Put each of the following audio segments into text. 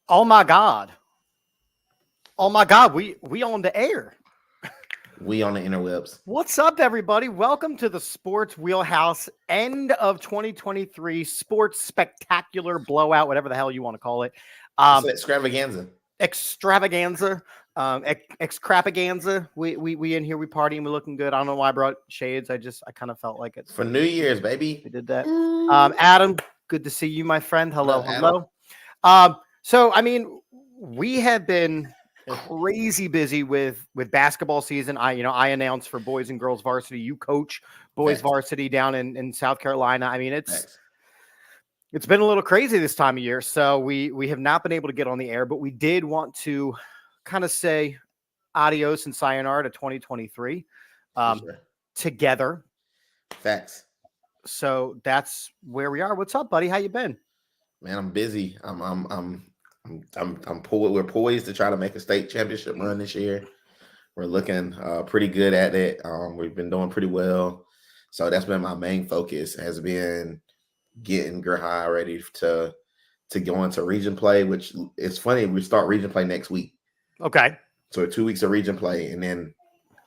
Oh my God. Oh my God, we on the air. We on the interwebs. What's up, everybody? Welcome to the Sports Wheelhouse end of 2023 sports spectacular blowout, whatever the hell you want to call it. It's an extravaganza. Extravaganza. Excravaganza. We in here, we partying, we looking good. I don't know why I brought shades. I kind of felt like it. For New Year's, baby. We did that. Adam, good to see you, my friend. Hello, Hello, hello. So, I mean, we have been crazy busy with basketball season. I announced for boys and girls varsity. You coach boys varsity down in South Carolina. I mean, it's been a little crazy this time of year. So we have not been able to get on the air, but we did want to kind of say adios and sayonara to 2023 together. Facts. So that's where we are. What's up, buddy? How you been? Man, I'm busy. We're poised to try to make a state championship run this year. We're looking pretty good at it. We've been doing pretty well. So that's been my main focus, has been getting Girl High ready to go into region play, which it's funny. We start region play next week. Okay. So 2 weeks of region play, and then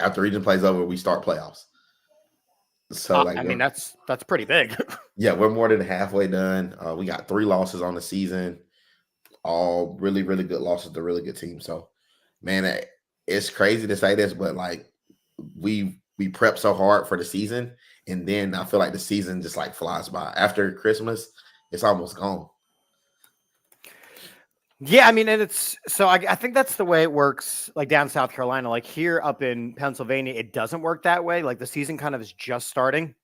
after region play is over, we start playoffs. So that's pretty big. Yeah, we're more than halfway done. We got 3 losses on the season, all really, really good losses to really good teams. So, man, it's crazy to say this, but like we prep so hard for the season, and then I feel like the season just like flies by. After Christmas, it's almost gone. Yeah, I mean, and I think that's the way it works, like down in South Carolina. Like here up in Pennsylvania, it doesn't work that way. Like the season kind of is just starting.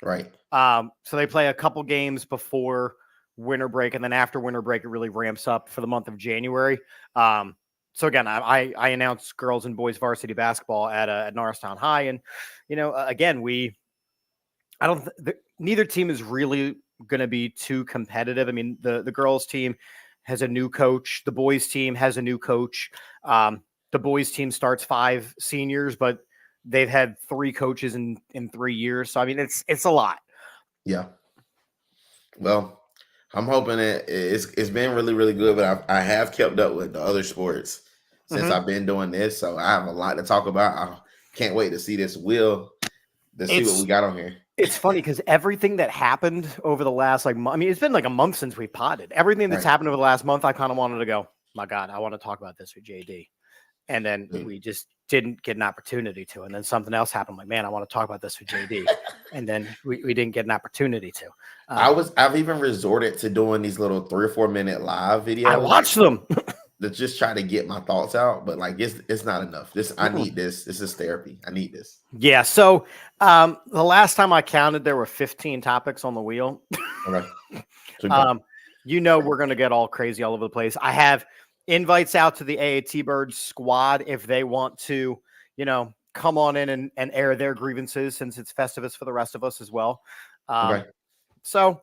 Right. So they play a couple games before winter break, and then after winter break, it really ramps up for the month of January. So again, I announced girls and boys varsity basketball at Norristown High, and again, neither team is really going to be too competitive. I mean, the girls team has a new coach. The boys team has a new coach. The boys team starts 5 seniors, but they've had 3 coaches in 3 years. So, I mean, it's a lot. Yeah. Well, I'm hoping it's been really, really good, but I have kept up with the other sports since I've been doing this. So I have a lot to talk about. I can't wait to see this see what we got on here. It's funny because everything that happened over the last it's been like a month since we potted. Everything that's happened over the last month, I kind of wanted to go, my God, I want to talk about this with JD. And then we just didn't get an opportunity to. And then something else happened. Like, man, I want to talk about this with JD. And then we didn't get an opportunity to. I've even resorted to doing these little 3 or 4 minute live videos. I watched them. To just try to get my thoughts out, but like it's not enough. I need this. This is therapy. I need this. Yeah. So the last time I counted, there were 15 topics on the wheel. Okay. We're gonna get all crazy all over the place. I have invites out to the AAT Birds squad if they want to, come on in and air their grievances, since it's Festivus for the rest of us as well. So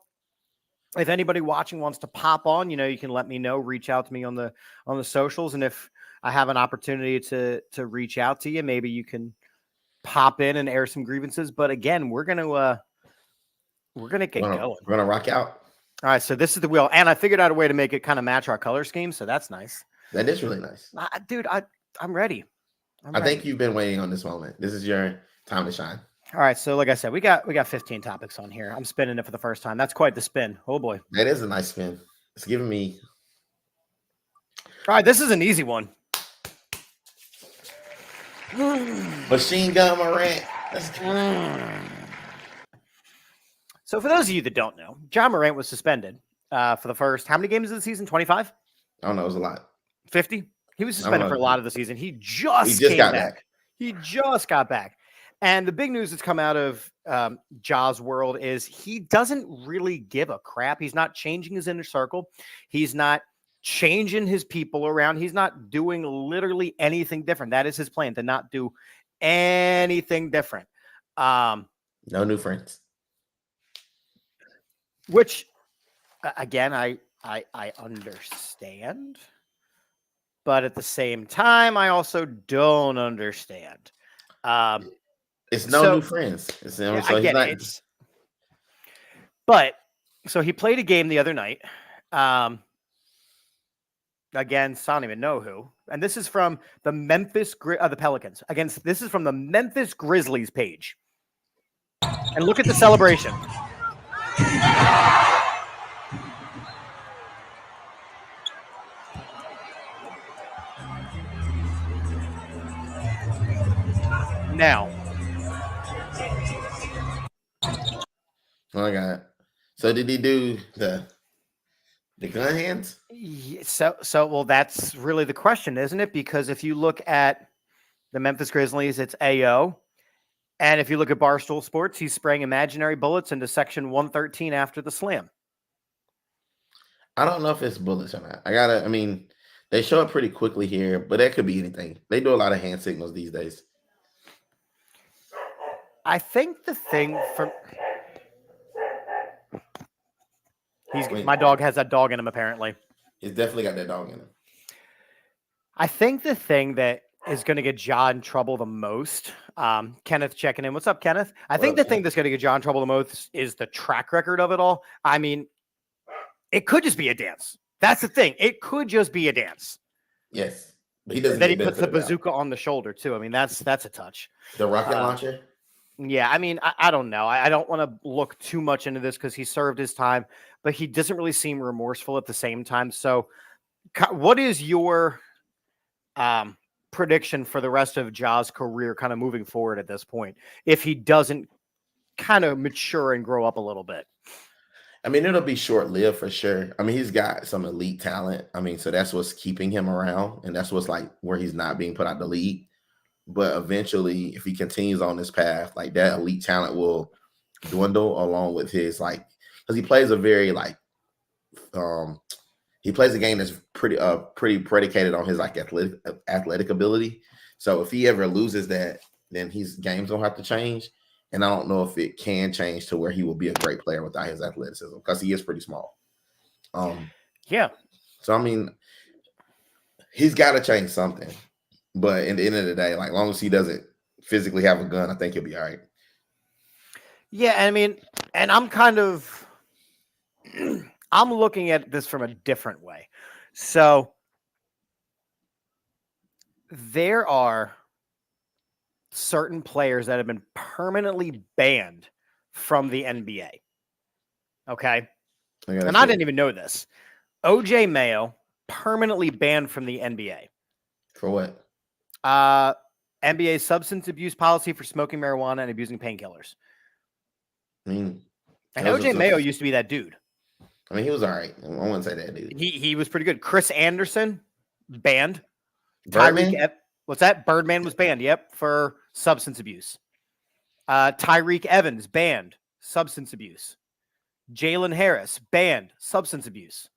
if anybody watching wants to pop on, you can let me know, reach out to me on the socials. And if I have an opportunity to reach out to you, maybe you can pop in and air some grievances. But again, we're going to get going. We're going to rock out. All right. So this is the wheel. And I figured out a way to make it kind of match our color scheme. So that's nice. That is really nice. Dude, I'm ready. I think you've been waiting on this moment. This is your time to shine. All right, so like I said, we got 15 topics on here. I'm spinning it for the first time. That's quite the spin. Oh boy, that is a nice spin. It's giving me All right, this is an easy one. Machine Gun Morant. So for those of you that don't know, John Morant was suspended for the first, how many games of the season? 25? I don't know. It was a lot. 50? He was suspended for a lot of the season. He just got came back. He just got back. And the big news that's come out of Ja's world is he doesn't really give a crap. He's not changing his inner circle. He's not changing his people around. He's not doing literally anything different. That is his plan, to not do anything different. No new friends. Which, again, I understand. But at the same time, I also don't understand. It's new friends. I get it. But so he played a game the other night. Against, I don't even know who. And this is from the the Pelicans. This is from the Memphis Grizzlies page. And look at the celebration. Now. Oh my God. So did he do the gun hands? So well, that's really the question, isn't it? Because if you look at the Memphis Grizzlies, it's AO. And if you look at Barstool Sports, he's spraying imaginary bullets into section 113 after the slam. I don't know if it's bullets or not. They show it pretty quickly here, but that could be anything. They do a lot of hand signals these days. I think the thing for my dog has that dog in him, apparently. He's definitely got that dog in him. I think the thing that is going to get Ja in trouble the most, Kenneth checking in. What's up, Kenneth? I think the thing that's going to get Ja in trouble the most is the track record of it all. I mean, it could just be a dance. That's the thing. It could just be a dance. Yes. But he doesn't. Then he puts the bazooka on the shoulder, too. I mean, that's a touch. The rocket launcher? Yeah, I mean, I don't know. I don't want to look too much into this because he served his time, but he doesn't really seem remorseful at the same time. So what is your prediction for the rest of Ja's career kind of moving forward at this point, if he doesn't kind of mature and grow up a little bit? I mean, it'll be short-lived for sure. I mean, he's got some elite talent. I mean, so that's what's keeping him around, and that's what's like where he's not being put out the league. But eventually, if he continues on this path, like that elite talent will dwindle along with his because he plays a very he plays a game that's pretty predicated on his athletic ability. So if he ever loses that, then his game's gonna have to change. And I don't know if it can change to where he will be a great player without his athleticism because he is pretty small. Yeah. So I mean, he's got to change something. But at the end of the day, as long as he doesn't physically have a gun, I think he'll be all right. Yeah, I mean, and I'm kind of I'm looking at this from a different way. So there are certain players that have been permanently banned from the NBA. Okay. And I didn't even know this. OJ Mayo permanently banned from the NBA. For what? NBA substance abuse policy for smoking marijuana and abusing painkillers. I mean, and OJ Mayo used to be that dude. I mean, he was all right. I wouldn't say that dude. He was pretty good. Chris Anderson banned. Birdman? What's that? Birdman was banned. Yep, for substance abuse. Tyreek Evans banned. Substance abuse. Jalen Harris banned. Substance abuse.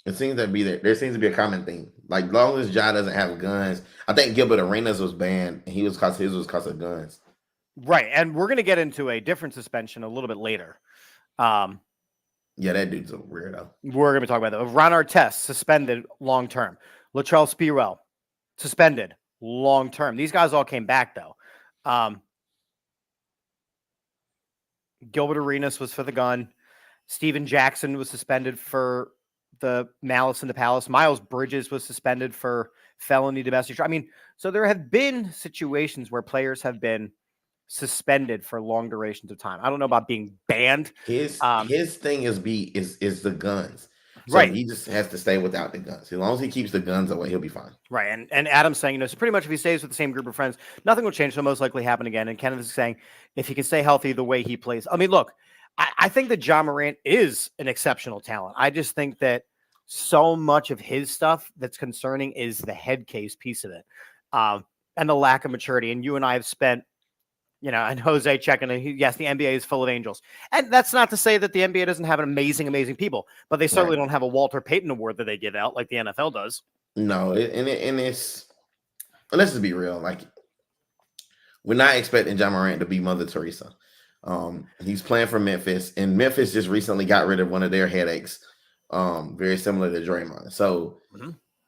It seems to be there seems to be a common thing. As long as Ja doesn't have guns, I think Gilbert Arenas was banned, and his was because of guns. Right, and we're going to get into a different suspension a little bit later. Yeah, that dude's a weirdo. We're going to be talking about that. Ron Artest suspended long term. Latrell Sprewell suspended long term. These guys all came back though. Gilbert Arenas was for the gun. Steven Jackson was suspended for the malice in the palace. Miles Bridges was suspended for felony domestic. I mean, so there have been situations where players have been suspended for long durations of time. I don't know about being banned. His thing is the guns. So Right. he just has to stay without the guns. As long as he keeps the guns away, he'll be fine. Right. And Adam's saying, so pretty much if he stays with the same group of friends, nothing will change. So most likely happen again. And Kenneth is saying if he can stay healthy the way he plays. I mean, look, I think that John Morant is an exceptional talent. I just think that so much of his stuff that's concerning is the head case piece of it, and the lack of maturity. And you and I have spent, and Jose checking, yes, the NBA is full of angels. And that's not to say that the NBA doesn't have amazing people, but they certainly don't have a Walter Payton Award that they give out like the NFL does. No, it's let's just be real. Like, we're not expecting John Morant to be Mother Teresa. He's playing for Memphis, and Memphis just recently got rid of one of their headaches, very similar to Draymond. So,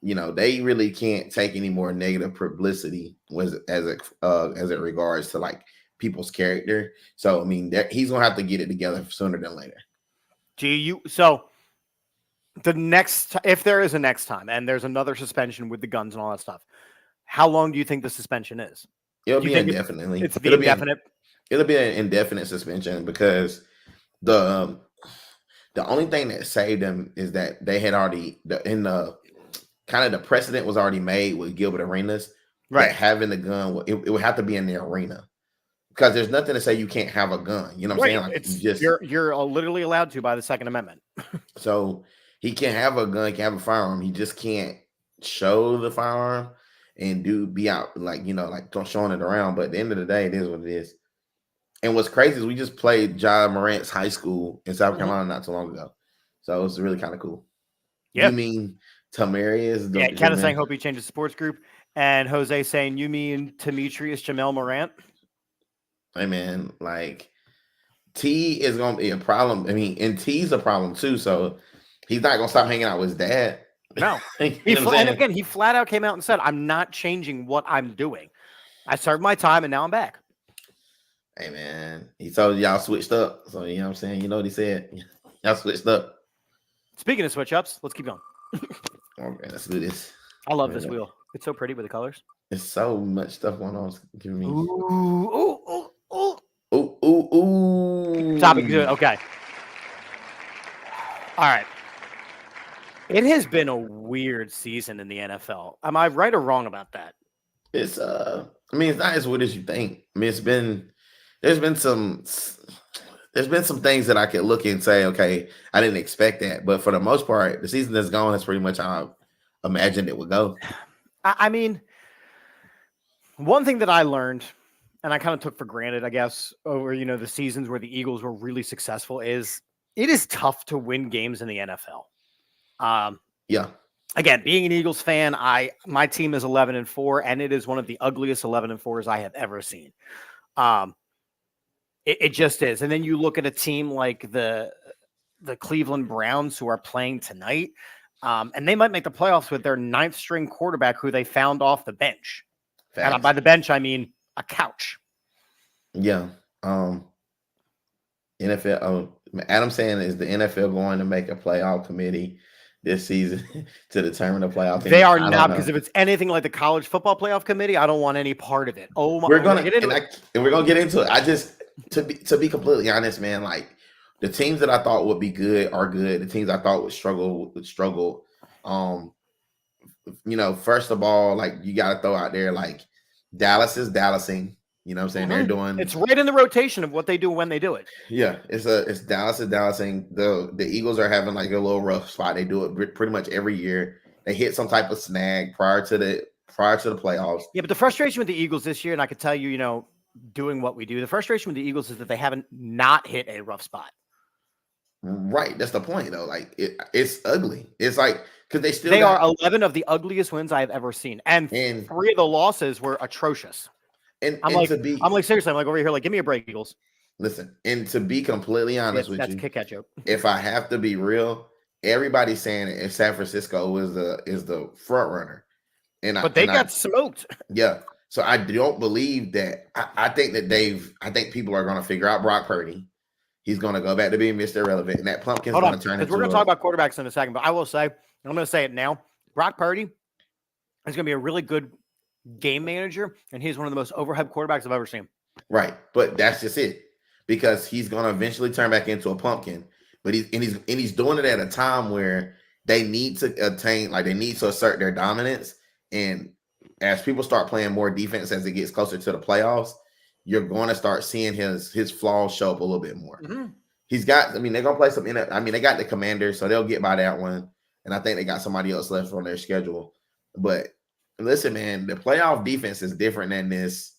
they really can't take any more negative publicity as it regards to like people's character. So, I mean, he's gonna have to get it together sooner than later. So the next, if there is a next time, and there's another suspension with the guns and all that stuff, how long do you think the suspension is? It'll be indefinitely. It's the indefinite. It'll be an indefinite suspension because the only thing that saved them is that they had already the precedent was already made with Gilbert Arenas, right? That having the gun, it would have to be in the arena because there's nothing to say you can't have a gun. You know what I'm saying? Like you're literally allowed to by the Second Amendment. So he can have a gun, he can have a firearm. He just can't show the firearm and be out showing it around. But at the end of the day, it is what it is. And what's crazy is we just played John Morant's high school in South Carolina not too long ago. So it was really kind of cool. Yeah. You mean Tamari is the Ken is saying hope he changes sports group. And Jose saying you mean Demetrius Jamel Morant? Hey man, like T is gonna be a problem. I mean, and T's a problem too. So he's not gonna stop hanging out with his dad. No. And again, he flat out came out and said, I'm not changing what I'm doing. I served my time and now I'm back. Hey man, he told y'all switched up. So you know what I'm saying? You know what he said? Y'all switched up. Speaking of switch ups, let's keep going. Okay, let's do this. I love this wheel. It's so pretty with the colors. There's so much stuff going on. It's giving me ooh. Topic good. Okay. All right. It has been a weird season in the NFL. Am I right or wrong about that? It's I mean, it's not as weird as you think. I mean, there's been some things that I could look and say, okay, I didn't expect that. But for the most part, the season that's gone is pretty much how I imagined it would go. I mean, one thing that I learned, and I kind of took for granted, I guess, over the seasons where the Eagles were really successful, is it is tough to win games in the NFL. Yeah. Again, being an Eagles fan, my team is 11-4, and it is one of the ugliest 11-4s I have ever seen. It just is. And then you look at a team like the Cleveland Browns who are playing tonight, and they might make the playoffs with their 9th string quarterback who they found off the bench. Facts. And by the bench, I mean a couch. Yeah. NFL. Adam saying is the NFL going to make a playoff committee this season to determine the playoff team? They are not, because if it's anything like the college football playoff committee, I don't want any part of it. Oh my! We're gonna get into it. And we're gonna get into it. I just to be completely honest, man, like the teams that I thought would be good are good. The teams I thought would struggle. First of all, like you got to throw out there like Dallas is Dallasing. You know what I'm saying? They're doing. It's right in the rotation of what they do when they do it. Yeah, it's Dallas is Dallasing. The Eagles are having like a little rough spot. They do it pretty much every year. They hit some type of snag prior to the playoffs. Yeah, but the frustration with the Eagles this year, and I could tell you, doing what we do, the frustration with the Eagles is that they haven't not hit a rough spot. Right, that's the point though. Like it's ugly. It's like because they are 11 of the ugliest wins I have ever seen, and 3 of the losses were atrocious. I'm like seriously, I'm like over here, like give me a break, Eagles. Listen, and to be completely honest with you, that's Kit Kat joke. If I have to be real, everybody's saying that San Francisco is the front runner, but they got smoked. Yeah, so I don't believe that. I think people are going to figure out Brock Purdy. He's going to go back to being Mr. Irrelevant, and that pumpkin's going to turn into. We're going to talk about quarterbacks in a second, but I will say, I'm going to say it now. Brock Purdy is going to be a really good game manager, and he's one of the most overhyped quarterbacks I've ever seen. Right, but that's just it, because he's going to eventually turn back into a pumpkin. But he's doing it at a time where they need to attain, like they need to assert their dominance. And as people start playing more defense as it gets closer to the playoffs, you're going to start seeing his flaws show up a little bit more. Mm-hmm. He's got, I mean, they're gonna play some they got the Commanders, so they'll get by that one. And I think they got somebody else left on their schedule. But listen, man, the playoff defense is different than this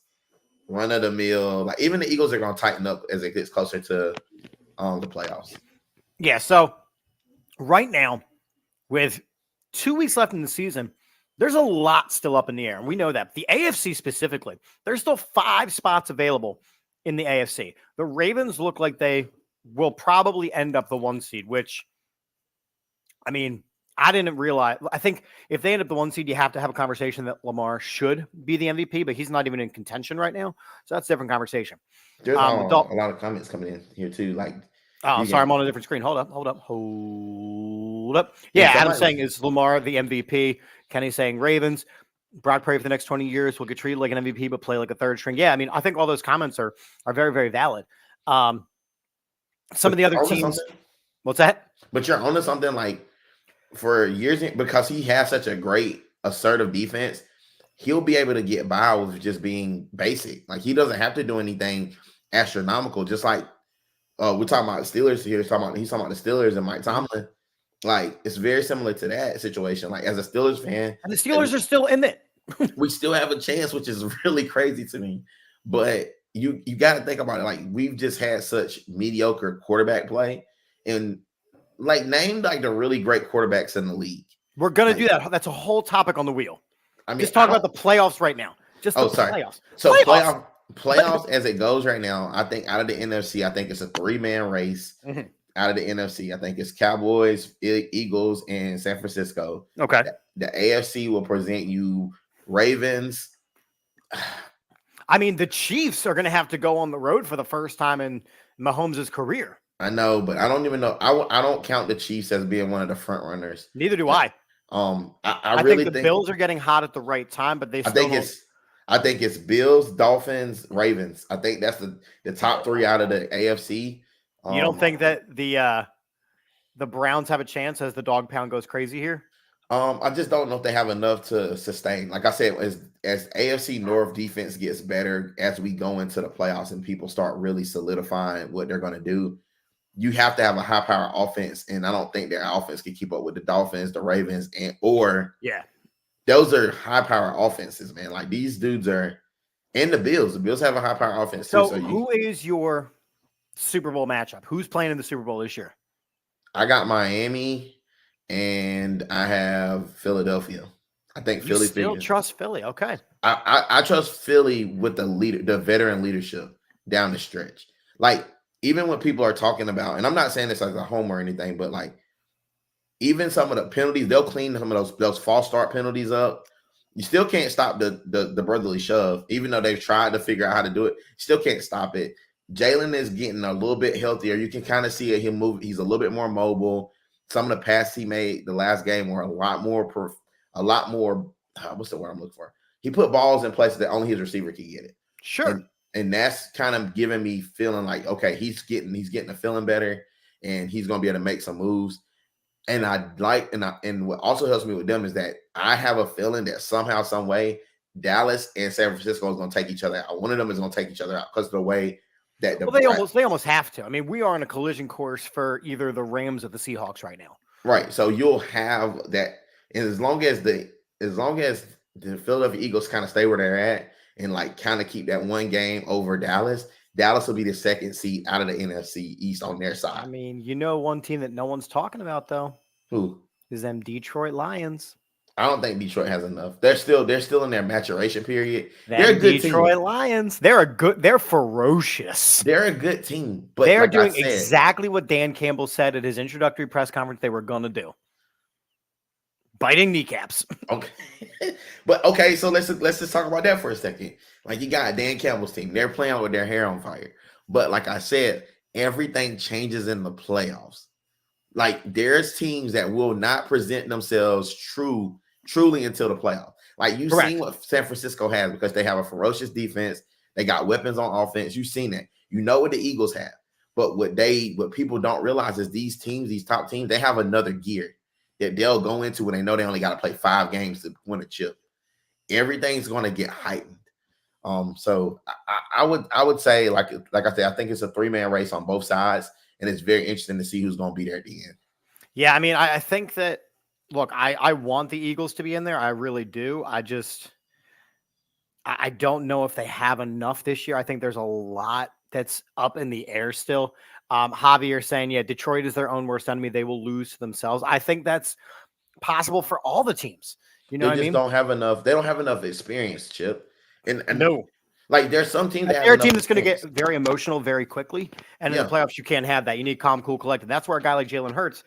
run of the mill. Like even the Eagles are gonna tighten up as it gets closer to the playoffs. Yeah, so right now, with 2 weeks left in the season, there's a lot still up in the air. And we know that. The AFC specifically, there's still 5 spots available in the AFC. The Ravens look like they will probably end up the 1 seed, which, I mean, I didn't realize. I think if they end up the 1 seed, you have to have a conversation that Lamar should be the MVP, but he's not even in contention right now. So that's a different conversation. There's a lot of comments coming in here too. Like, oh, sorry, I'm on a different screen. Hold up. Yeah, Adam's saying, is Lamar the MVP? Kenny's saying Ravens. Brock Purdy for the next 20 years will get treated like an MVP, but play like a third string. Yeah, I mean, I think all those comments are very, very valid. Some of the other teams. What's that? But you're onto something, like for years, because he has such a great assertive defense, he'll be able to get by with just being basic. Like he doesn't have to do anything astronomical. Just like we're talking about Steelers here. He's talking about the Steelers and Mike Tomlin. Like it's very similar to that situation. Like as a Steelers fan, and the Steelers are still in it. We still have a chance, which is really crazy to me. But you got to think about it. Like we've just had such mediocre quarterback play, and like name like the really great quarterbacks in the league. We're gonna do that. That's a whole topic on the wheel. I mean, just talk about the playoffs right now. Just the playoffs. So playoffs as it goes right now, I think out of the NFC, I think it's a 3-man race. Mm-hmm. Out of the NFC, I think it's Cowboys, Eagles, and San Francisco. Okay. The AFC will present you Ravens. I mean, the Chiefs are going to have to go on the road for the first time in Mahomes' career. I know, but I don't even know. I don't count the Chiefs as being one of the front runners. Neither do I. I really think the Bills are getting hot at the right time, but they still I think it's Bills, Dolphins, Ravens. I think that's the top 3 out of the AFC. You don't think that the Browns have a chance as the dog pound goes crazy here? I just don't know if they have enough to sustain. Like I said, as AFC North defense gets better as we go into the playoffs and people start really solidifying what they're going to do, you have to have a high-power offense, and I don't think their offense can keep up with the Dolphins, the Ravens, those are high-power offenses, man. Like these dudes are, and the Bills. The Bills have a high-power offense too. So who is your Super Bowl matchup? Who's playing in the Super Bowl this year? I got Miami, and I have Philadelphia. I think Philly still trust Philly. Okay. I trust Philly with the veteran leadership down the stretch. Like even when people are talking about, and I'm not saying this as a home or anything, but like even some of the penalties, they'll clean some of those false start penalties up. You still can't stop the brotherly shove, even though they've tried to figure out how to do it. Still can't stop it. Jalen is getting a little bit healthier. You can kind of see him move. He's a little bit more mobile. Some of the passes he made the last game were a lot more. What's the word I'm looking for? He put balls in places that only his receiver can get it. Sure. And that's kind of giving me feeling like, okay, he's getting a feeling better, and he's going to be able to make some moves. And and what also helps me with them is that I have a feeling that somehow, some way, Dallas and San Francisco is going to take each other out. One of them is going to take each other out because of the way that they almost have to. I mean, we are on a collision course for either the Rams or the Seahawks right now. Right. So you'll have that, and as long as the Philadelphia Eagles kind of stay where they're at and like kind of keep that one game over Dallas will be the second seed out of the NFC East on their side. I mean, one team that no one's talking about though. Who? Is them Detroit Lions. I don't think Detroit has enough. They're still in their maturation period. They're a good Detroit team. Lions. They're ferocious. They're a good team, but they're doing exactly what Dan Campbell said at his introductory press conference they were going to do. Biting kneecaps. Okay. But okay, so let's just talk about that for a second. Like you got Dan Campbell's team. They're playing with their hair on fire. But like I said, everything changes in the playoffs. Like there's teams that will not present themselves truly until the playoffs. Like you've seen what San Francisco has because they have a ferocious defense. They got weapons on offense. You've seen that. You know what the Eagles have. But what people don't realize is these top teams, they have another gear. that they'll go into when they know they only got to play 5 games to win a chip. Everything's going to get heightened. So I would say, like I said, I think it's a 3-man race on both sides, and it's very interesting to see who's going to be there at the end. Yeah, I mean, I think that, look, I want the Eagles to be in there. I really do. I don't know if they have enough this year. I think there's a lot that's up in the air still. Javier saying, yeah, Detroit is their own worst enemy. They will lose to themselves. I think that's possible for all the teams. You know what I mean? Don't have enough. They don't have enough experience, Chip. And no. Like, there's some teams that they're a team that's going to get very emotional very quickly. And in Yeah. the playoffs, you can't have that. You need calm, cool, collected. That's where a guy like Jalen Hurts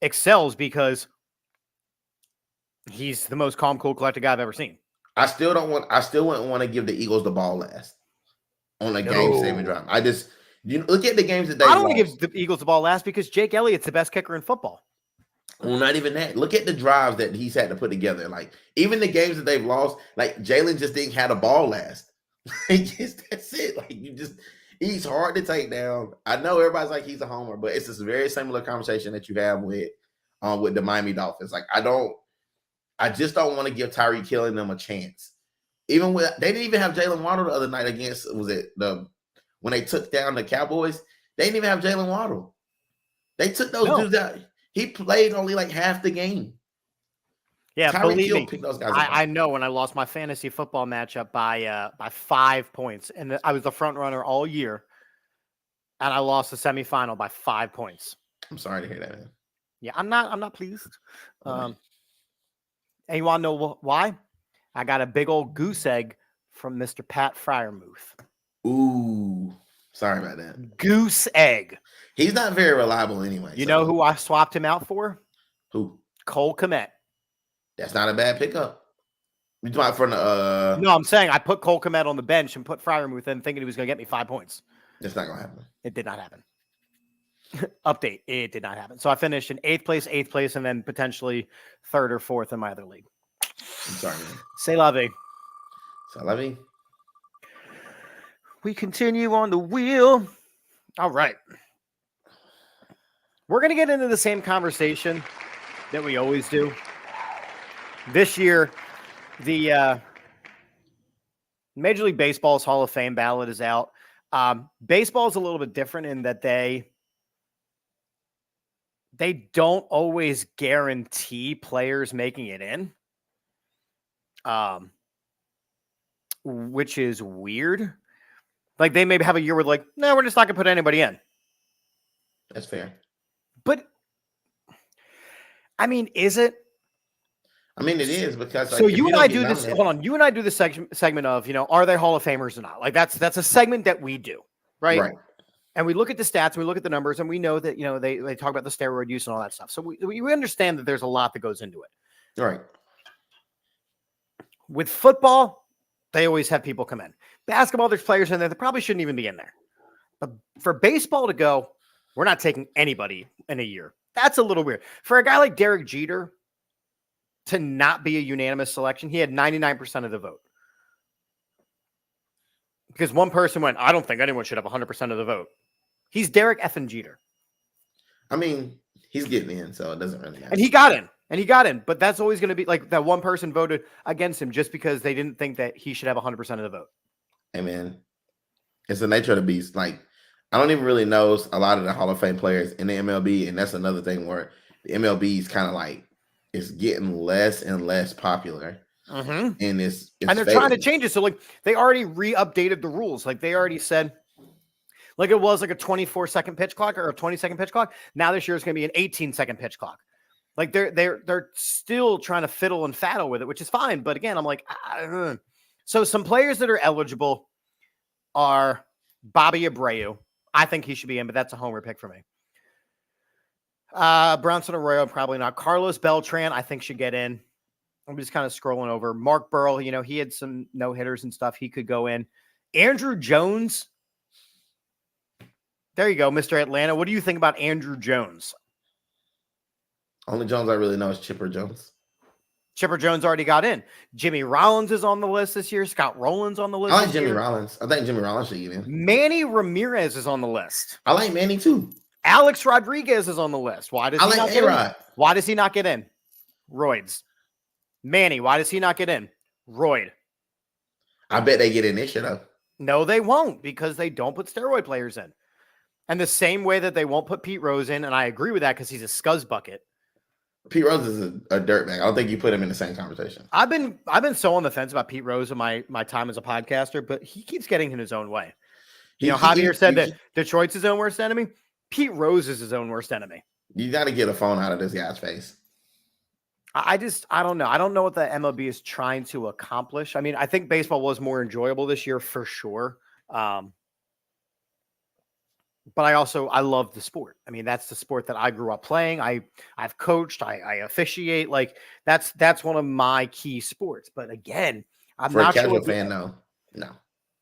excels, because he's the most calm, cool, collected guy I've ever seen. I still wouldn't want to give the Eagles the ball last on a game-saving drive. Look at the games that they I don't want to give the Eagles the ball last because Jake Elliott's the best kicker in football. Well, not even that. Look at the drives that he's had to put together. Like, even the games that they've lost, like, Jalen just didn't have the ball last. That's it. Like, he's hard to take down. I know everybody's like he's a homer, but it's this very similar conversation that you have with the Miami Dolphins. Like, I just don't want to give Tyreek Hill and them a chance. They didn't even have Jalen Waddle the other night against, when they took down the Cowboys, they didn't even have Jalen Waddle. They took those dudes out. He played only like half the game. Yeah, Tyreek Hill picked those guys up. I know when I lost my fantasy football matchup by 5 points, and I was the front runner all year, and I lost the semifinal by 5 points. I'm sorry to hear that, man. Yeah, I'm not pleased. And you want to know why? I got a big old goose egg from Mr. Pat Fryermuth. Ooh, sorry about that. Goose egg. He's not very reliable anyway. You know who I swapped him out for? Who? Cole Kmet. That's not a bad pickup. You talking about from the No, I'm saying I put Cole Kmet on the bench and put Fryermuth in thinking he was going to get me 5 points. That's not going to happen. It did not happen. Update. It did not happen. So I finished in 8th place, and then potentially 3rd or 4th in my other league. I'm sorry, man. C'est la vie. C'est la vie. We continue on the wheel. All right. We're going to get into the same conversation that we always do. This year, the Major League Baseball's Hall of Fame ballot is out. Baseball is a little bit different in that they don't always guarantee players making it in, which is weird. Like, they maybe have a year where, like, no, we're just not going to put anybody in. That's fair. But, I mean, is it? I mean, it is because. So you and I do this. Hold on, you and I do this segment of, are they Hall of Famers or not? Like, that's a segment that we do, right? Right. And we look at the stats, and we look at the numbers, and we know that they talk about the steroid use and all that stuff. So we understand that there's a lot that goes into it. Right. With football, they always have people come in. Basketball, there's players in there that probably shouldn't even be in there. But for baseball to go, we're not taking anybody in a year. That's a little weird. For a guy like Derek Jeter to not be a unanimous selection, he had 99% of the vote. Because one person went, I don't think anyone should have 100% of the vote. He's Derek effing Jeter. I mean, he's getting in, so it doesn't really matter. And he got in. But that's always going to be like that one person voted against him just because they didn't think that he should have 100% of the vote. Hey, man, it's the nature of the beast. Like, I don't even really know a lot of the Hall of Fame players in the MLB, and that's another thing where the MLB is kind of like, it's getting less and less popular. Mm-hmm. And it's and they're trying to change it. So, like, they already re-updated the rules. Like, they already said, like, it was like a 24-second pitch clock or a 20-second pitch clock. Now this year it's going to be an 18-second pitch clock. Like, they're still trying to fiddle and faddle with it, which is fine. But again, I'm like, so some players that are eligible are Bobby Abreu. I think he should be in, but that's a homer pick for me. Bronson Arroyo, probably not. Carlos Beltran, I think should get in. I'm just kind of scrolling over. Mark Burrell, he had some no-hitters and stuff. He could go in. Andrew Jones. There you go, Mr. Atlanta. What do you think about Andrew Jones? Only Jones I really know is Chipper Jones. Chipper Jones already got in. Jimmy Rollins is on the list this year. Scott Rowland's on the list. I like Jimmy Rollins. I think Jimmy Rollins should get in. Manny Ramirez is on the list. I like Manny too. Alex Rodriguez is on the list. Why does I he like not get in? A-Rod. Why does he not get in? Roids. Manny, why does he not get in? Roid. I bet they get in this year, though. No, they won't because they don't put steroid players in. And the same way that they won't put Pete Rose in, and I agree with that because he's a scuzz bucket. Pete Rose is a dirtbag. I don't think you put him in the same conversation. I've been so on the fence about Pete Rose in my time as a podcaster, but he keeps getting in his own way. Javier said that Detroit's his own worst enemy. Pete Rose is his own worst enemy. You got to get a phone out of this guy's face. I don't know. I don't know what the MLB is trying to accomplish. I mean, I think baseball was more enjoyable this year for sure. But I love the sport. I mean, that's the sport that I grew up playing. I've coached, I officiate. Like that's one of my key sports. But again, I'm for not a casual sure fan, no.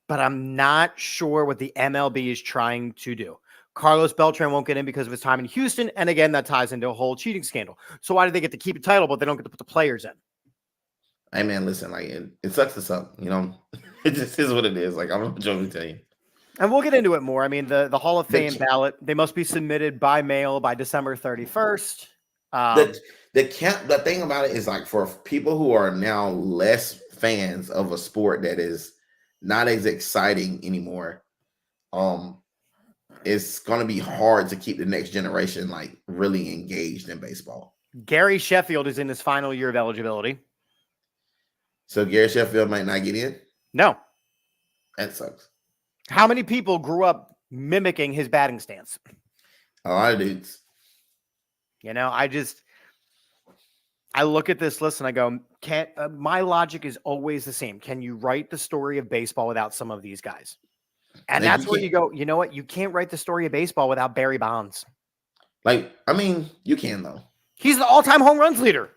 But I'm not sure what the MLB is trying to do. Carlos Beltran won't get in because of his time in Houston. And again, that ties into a whole cheating scandal. So why do they get to keep a title, but they don't get to put the players in? Hey, man, listen, like it sucks to suck. It just is what it is. Like, I'm not joking to tell you. And we'll get into it more. I mean, the Hall of Fame ballot, they must be submitted by mail by December 31st. The thing about it is, like, for people who are now less fans of a sport that is not as exciting anymore, it's going to be hard to keep the next generation like really engaged in baseball. Gary Sheffield is in his final year of eligibility. So Gary Sheffield might not get in? No. That sucks. How many people grew up mimicking his batting stance? A lot of dudes. I look at this list and I go, my logic is always the same. Can you write the story of baseball without some of these guys? And that's where you go, you know what? You can't write the story of baseball without Barry Bonds. Like, I mean, you can, though. He's the all-time home runs leader.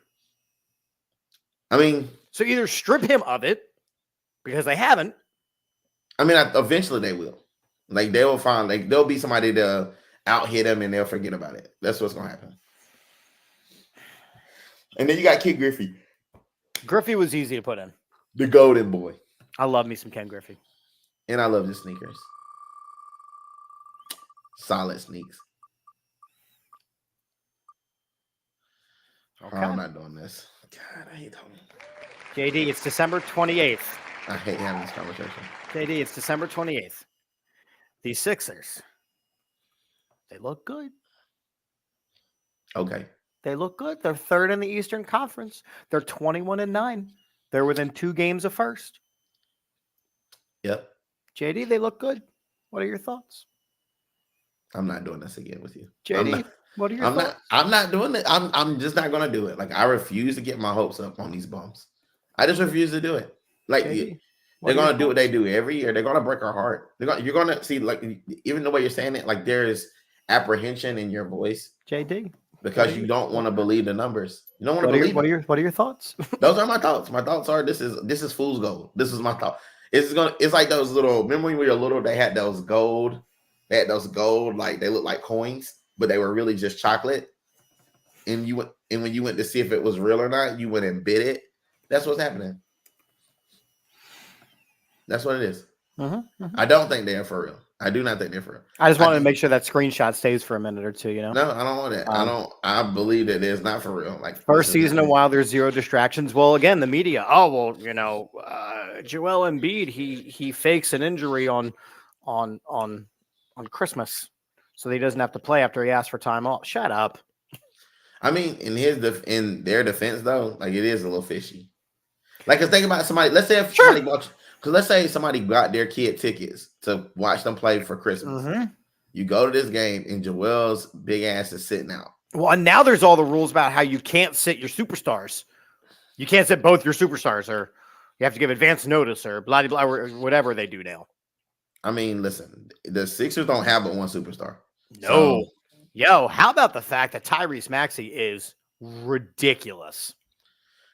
I mean, so either strip him of it, because they haven't. I mean, eventually they will. Like, they will find, like, there'll be somebody to out-hit him and they'll forget about it. That's what's going to happen. And then you got Ken Griffey. Griffey was easy to put in. The golden boy. I love me some Ken Griffey. And I love his sneakers. Solid sneaks. Okay. Oh, I'm not doing this. God, I hate talking. JD, it's December 28th. I hate having this conversation. JD, it's December 28th. The Sixers, they look good. Okay. They look good. They're third in the Eastern Conference. They're 21-9. They're within 2 games of first. Yep. JD, they look good. What are your thoughts? I'm not doing this again with you. JD, what are your thoughts? I'm not doing it. I'm just not going to do it. Like, I refuse to get my hopes up on these bums. I just refuse to do it. Like, JD, they're going to do what they do every year. They're going to break our heart. You're going to see, like, even the way you're saying it, like, there is apprehension in your voice. JD. Because you don't want to believe the numbers. You don't want to believe what are your thoughts? Those are my thoughts. My thoughts are this is fool's gold. This is my thought. It's like those little, remember when we were little, they had those gold, like they look like coins, but they were really just chocolate. And when you went to see if it was real or not, you went and bid it. That's what's happening. That's what it is. I don't think they're for real. I do not think they're for real. I just wanted to make sure that screenshot stays for a minute or two, No, I don't want that. I believe that it's not for real. Like, first season in a while, there's 0 distractions. Well, again, the media. Oh, well, Joel Embiid, he fakes an injury on Christmas, so he doesn't have to play after he asked for time off. Shut up. I mean, in their defense, though, like, it is a little fishy. Like, cause think about somebody. Let's say if somebody watch. Because let's say somebody got their kid tickets to watch them play for Christmas. You go to this game and Joel's big ass is sitting out. Well, and now there's all the rules about how you can't sit your superstars. You can't sit both your superstars, or you have to give advance notice, or blah, blah, blah, or whatever they do now. I mean, listen, the Sixers don't have but one superstar. No. So, yo, how about the fact that Tyrese Maxey is ridiculous?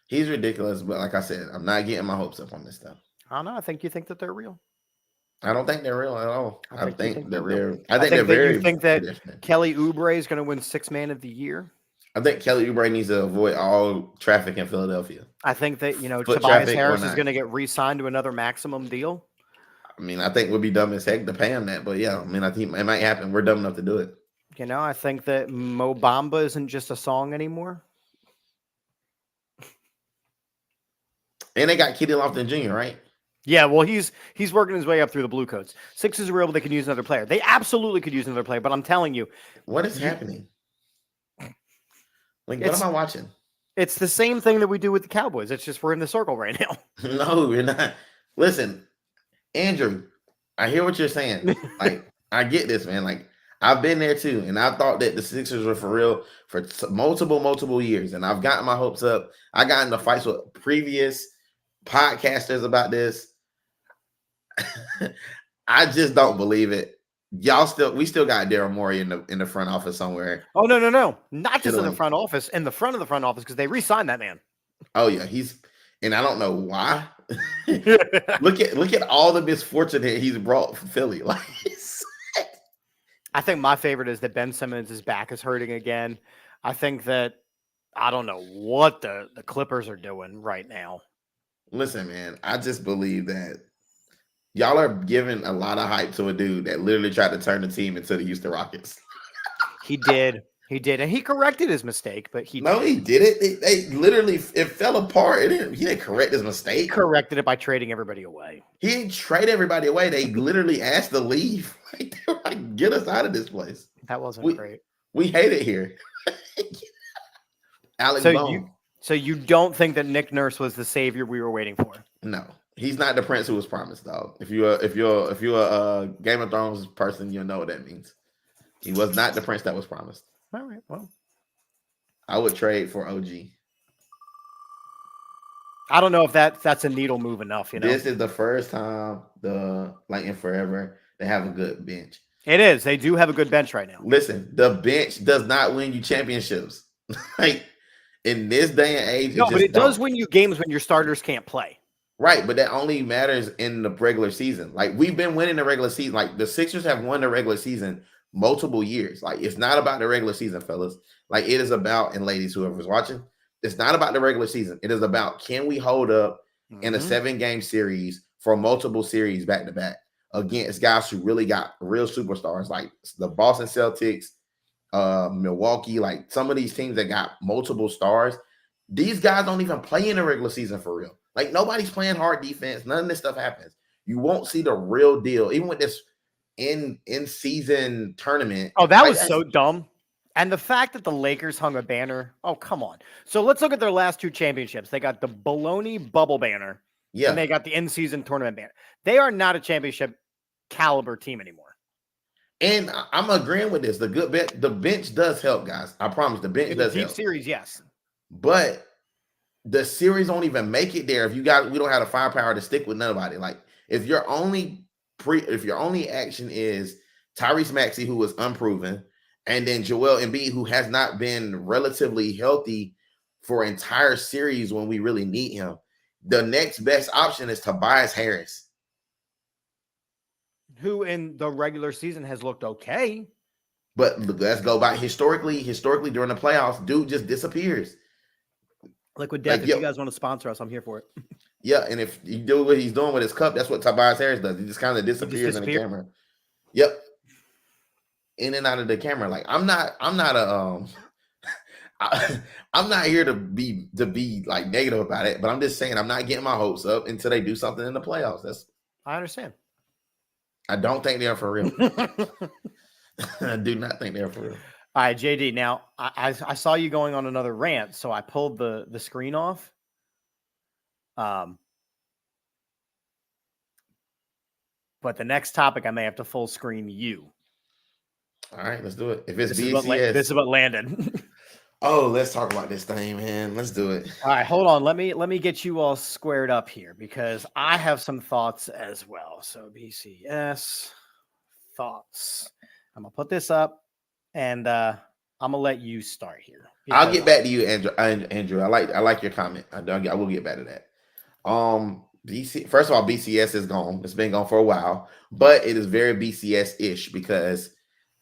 He's ridiculous, but like I said, I'm not getting my hopes up on this stuff. I don't know. I think you think that they're real. I don't think they're real at all. I think they're real. I think they're very. You think that Kelly Oubre is going to win 6th Man of the Year? I think Kelly Oubre needs to avoid all traffic in Philadelphia. I think that Tobias Harris is going to get re-signed to another maximum deal. I mean, I think we'd be dumb as heck to pay him that, but yeah, I mean, I think it might happen. We're dumb enough to do it. I think that Mo Bamba isn't just a song anymore. And they got Kitty Lofton Jr., right? Yeah, well, he's working his way up through the blue coats. Sixers are able; they could use another player. They absolutely could use another player. But I'm telling you, What is happening? Like, what am I watching? It's the same thing that we do with the Cowboys. It's just we're in the circle right now. No, we're not. Listen, Andrew, I hear what you're saying. Like, I get this, man. Like, I've been there too, and I thought that the Sixers were for real for multiple years, and I've gotten my hopes up. I got into fights with previous podcasters about this. I just don't believe it. We still got Daryl Morey in the front office somewhere. Oh no, not just in the front office, in the front of the front office because they re-signed that man. Oh yeah, and I don't know why. look at all the misfortune that he's brought from Philly. Like, I think my favorite is that Ben Simmons' back is hurting again. I think that I don't know what the Clippers are doing right now. Listen, man, I just believe that y'all are giving a lot of hype to a dude that literally tried to turn the team into the Houston Rockets. He did, and he corrected his mistake. But he did it. They literally it fell apart. He didn't correct his mistake. He corrected it by trading everybody away. He didn't trade everybody away. They literally asked to leave. Like, they were like, get us out of this place. That wasn't great. We hate it here. Alex Bone. So you don't think that Nick Nurse was the savior we were waiting for? No, he's not the prince who was promised, dog. If you're a Game of Thrones person, you'll know what that means. He was not the prince that was promised. All right, well, I would trade for OG. I don't know if that's a needle move enough. This is the first time in forever they have a good bench. It is. They do have a good bench right now. Listen, the bench does not win you championships. Like, in this day and age, no, but it does win you games when your starters can't play. Right, but that only matters in the regular season. Like, we've been winning the regular season. Like, the Sixers have won the regular season multiple years. Like, it's not about the regular season, fellas. Like, it is about, and ladies, whoever's watching, it's not about the regular season. It is about, can we hold up in a 7-game series for multiple series back to back against guys who really got real superstars, like the Boston Celtics, Milwaukee, like some of these teams that got multiple stars. These guys don't even play in the regular season for real. Like, nobody's playing hard defense. None of this stuff happens. You won't see the real deal, even with this in season tournament. Oh, that was so dumb. And the fact that the Lakers hung a banner. Oh, come on. So let's look at their last 2 championships. They got the baloney bubble banner. Yeah. And they got the in-season tournament banner. They are not a championship caliber team anymore. And I'm agreeing with this. The bench does help, guys. I promise the bench does help. Deep series, yes. But the series don't even make it there if we don't have the firepower to stick with nobody. Like, if your only action is Tyrese Maxey, who was unproven, and then Joel Embiid, who has not been relatively healthy for entire series when we really need him, the next best option is Tobias Harris, who in the regular season has looked okay. But let's go by historically during the playoffs, dude just disappears. Liquid Death, if you guys want to sponsor us, I'm here for it. Yeah, and if you do what he's doing with his cup, that's what Tobias Harris does. He just kind of disappears in the camera. Yep. In and out of the camera. Like, I'm not here to be like negative about it, but I'm just saying I'm not getting my hopes up until they do something in the playoffs. I understand. I don't think they're for real. I do not think they're for real. All right, JD. Now, I saw you going on another rant, so I pulled the screen off. But the next topic, I may have to full screen you. All right, let's do it. If it's BCS, this is what landed. Oh, let's talk about this thing, man. Let's do it. All right, hold on. Let me get you all squared up here because I have some thoughts as well. So BCS thoughts. I'm gonna put this up, and I'm gonna let you start here. I'll get back to you, Andrew. I like your comment. I will get back to that. First of all, BCS is gone. It's been gone for a while, but it is very BCS-ish because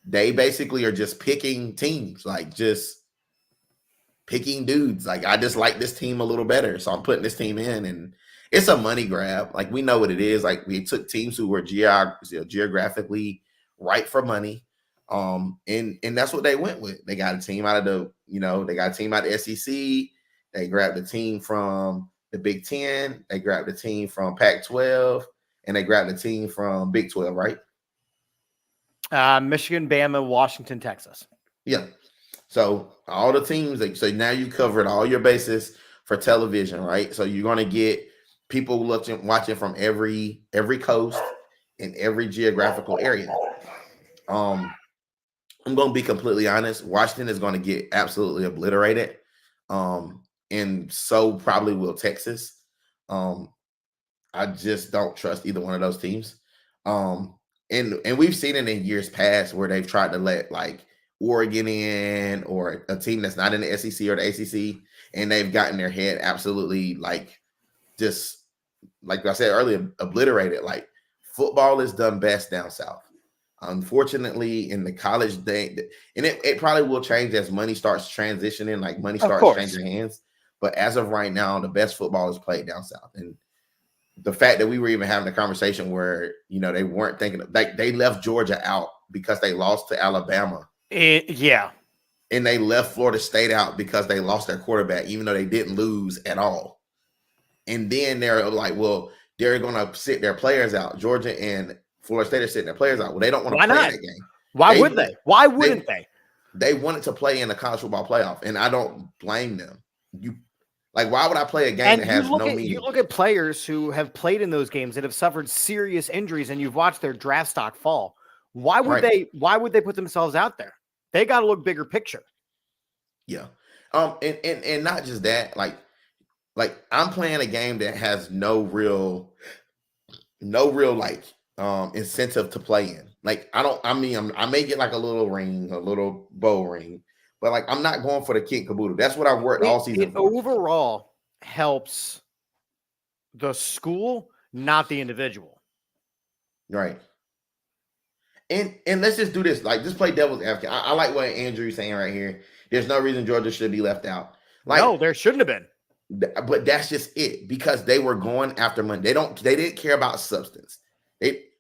they basically are just picking teams, like just picking dudes. Like, I just like this team a little better, so I'm putting this team in, and it's a money grab. Like, we know what it is. Like, we took teams who were geographically right for money. And that's what they went with. They got a team out of they got a team out of the SEC. They grabbed a team from the Big Ten. They grabbed a team from Pac-12, and they grabbed a team from Big 12, right? Michigan, Bama, Washington, Texas. Yeah. So all the teams, so now you covered all your bases for television, right? So you're going to get people watching from every coast in every geographical area. I'm going to be completely honest. Washington is going to get absolutely obliterated. And so probably will Texas. I just don't trust either one of those teams. And we've seen it in years past where they've tried to let like Oregon in or a team that's not in the SEC or the ACC, and they've gotten their head absolutely just like I said earlier, obliterated. Like football is done best down south. Unfortunately, in the college day, and it probably will change as money starts transitioning, like money starts changing hands. But as of right now, the best football is played down south. And the fact that we were even having a conversation where, they weren't thinking like they left Georgia out because they lost to Alabama. Yeah. And they left Florida State out because they lost their quarterback, even though they didn't lose at all. And then they're like, well, they're going to sit their players out. Georgia and Florida State are sitting their players out. Well, they don't want to play in that game. Why would they? Why wouldn't they? They wanted to play in the college football playoff, and I don't blame them. Why would I play a game that has no meaning? You look at players who have played in those games that have suffered serious injuries, and you've watched their draft stock fall. Why would they? Why would they put themselves out there? They got to look bigger picture. Yeah. And not just that. Like I'm playing a game that has no real incentive to play in. I may get like a little ring, a little bow ring, but like I'm not going for the kit caboodle. That's what I've worked all season. It overall helps the school, not the individual. Right. And let's just do this. Like, just play devil's advocate. I like what Andrew's saying right here. There's no reason Georgia should be left out. No, there shouldn't have been. But that's just it, because they were going after money. They didn't care about substance.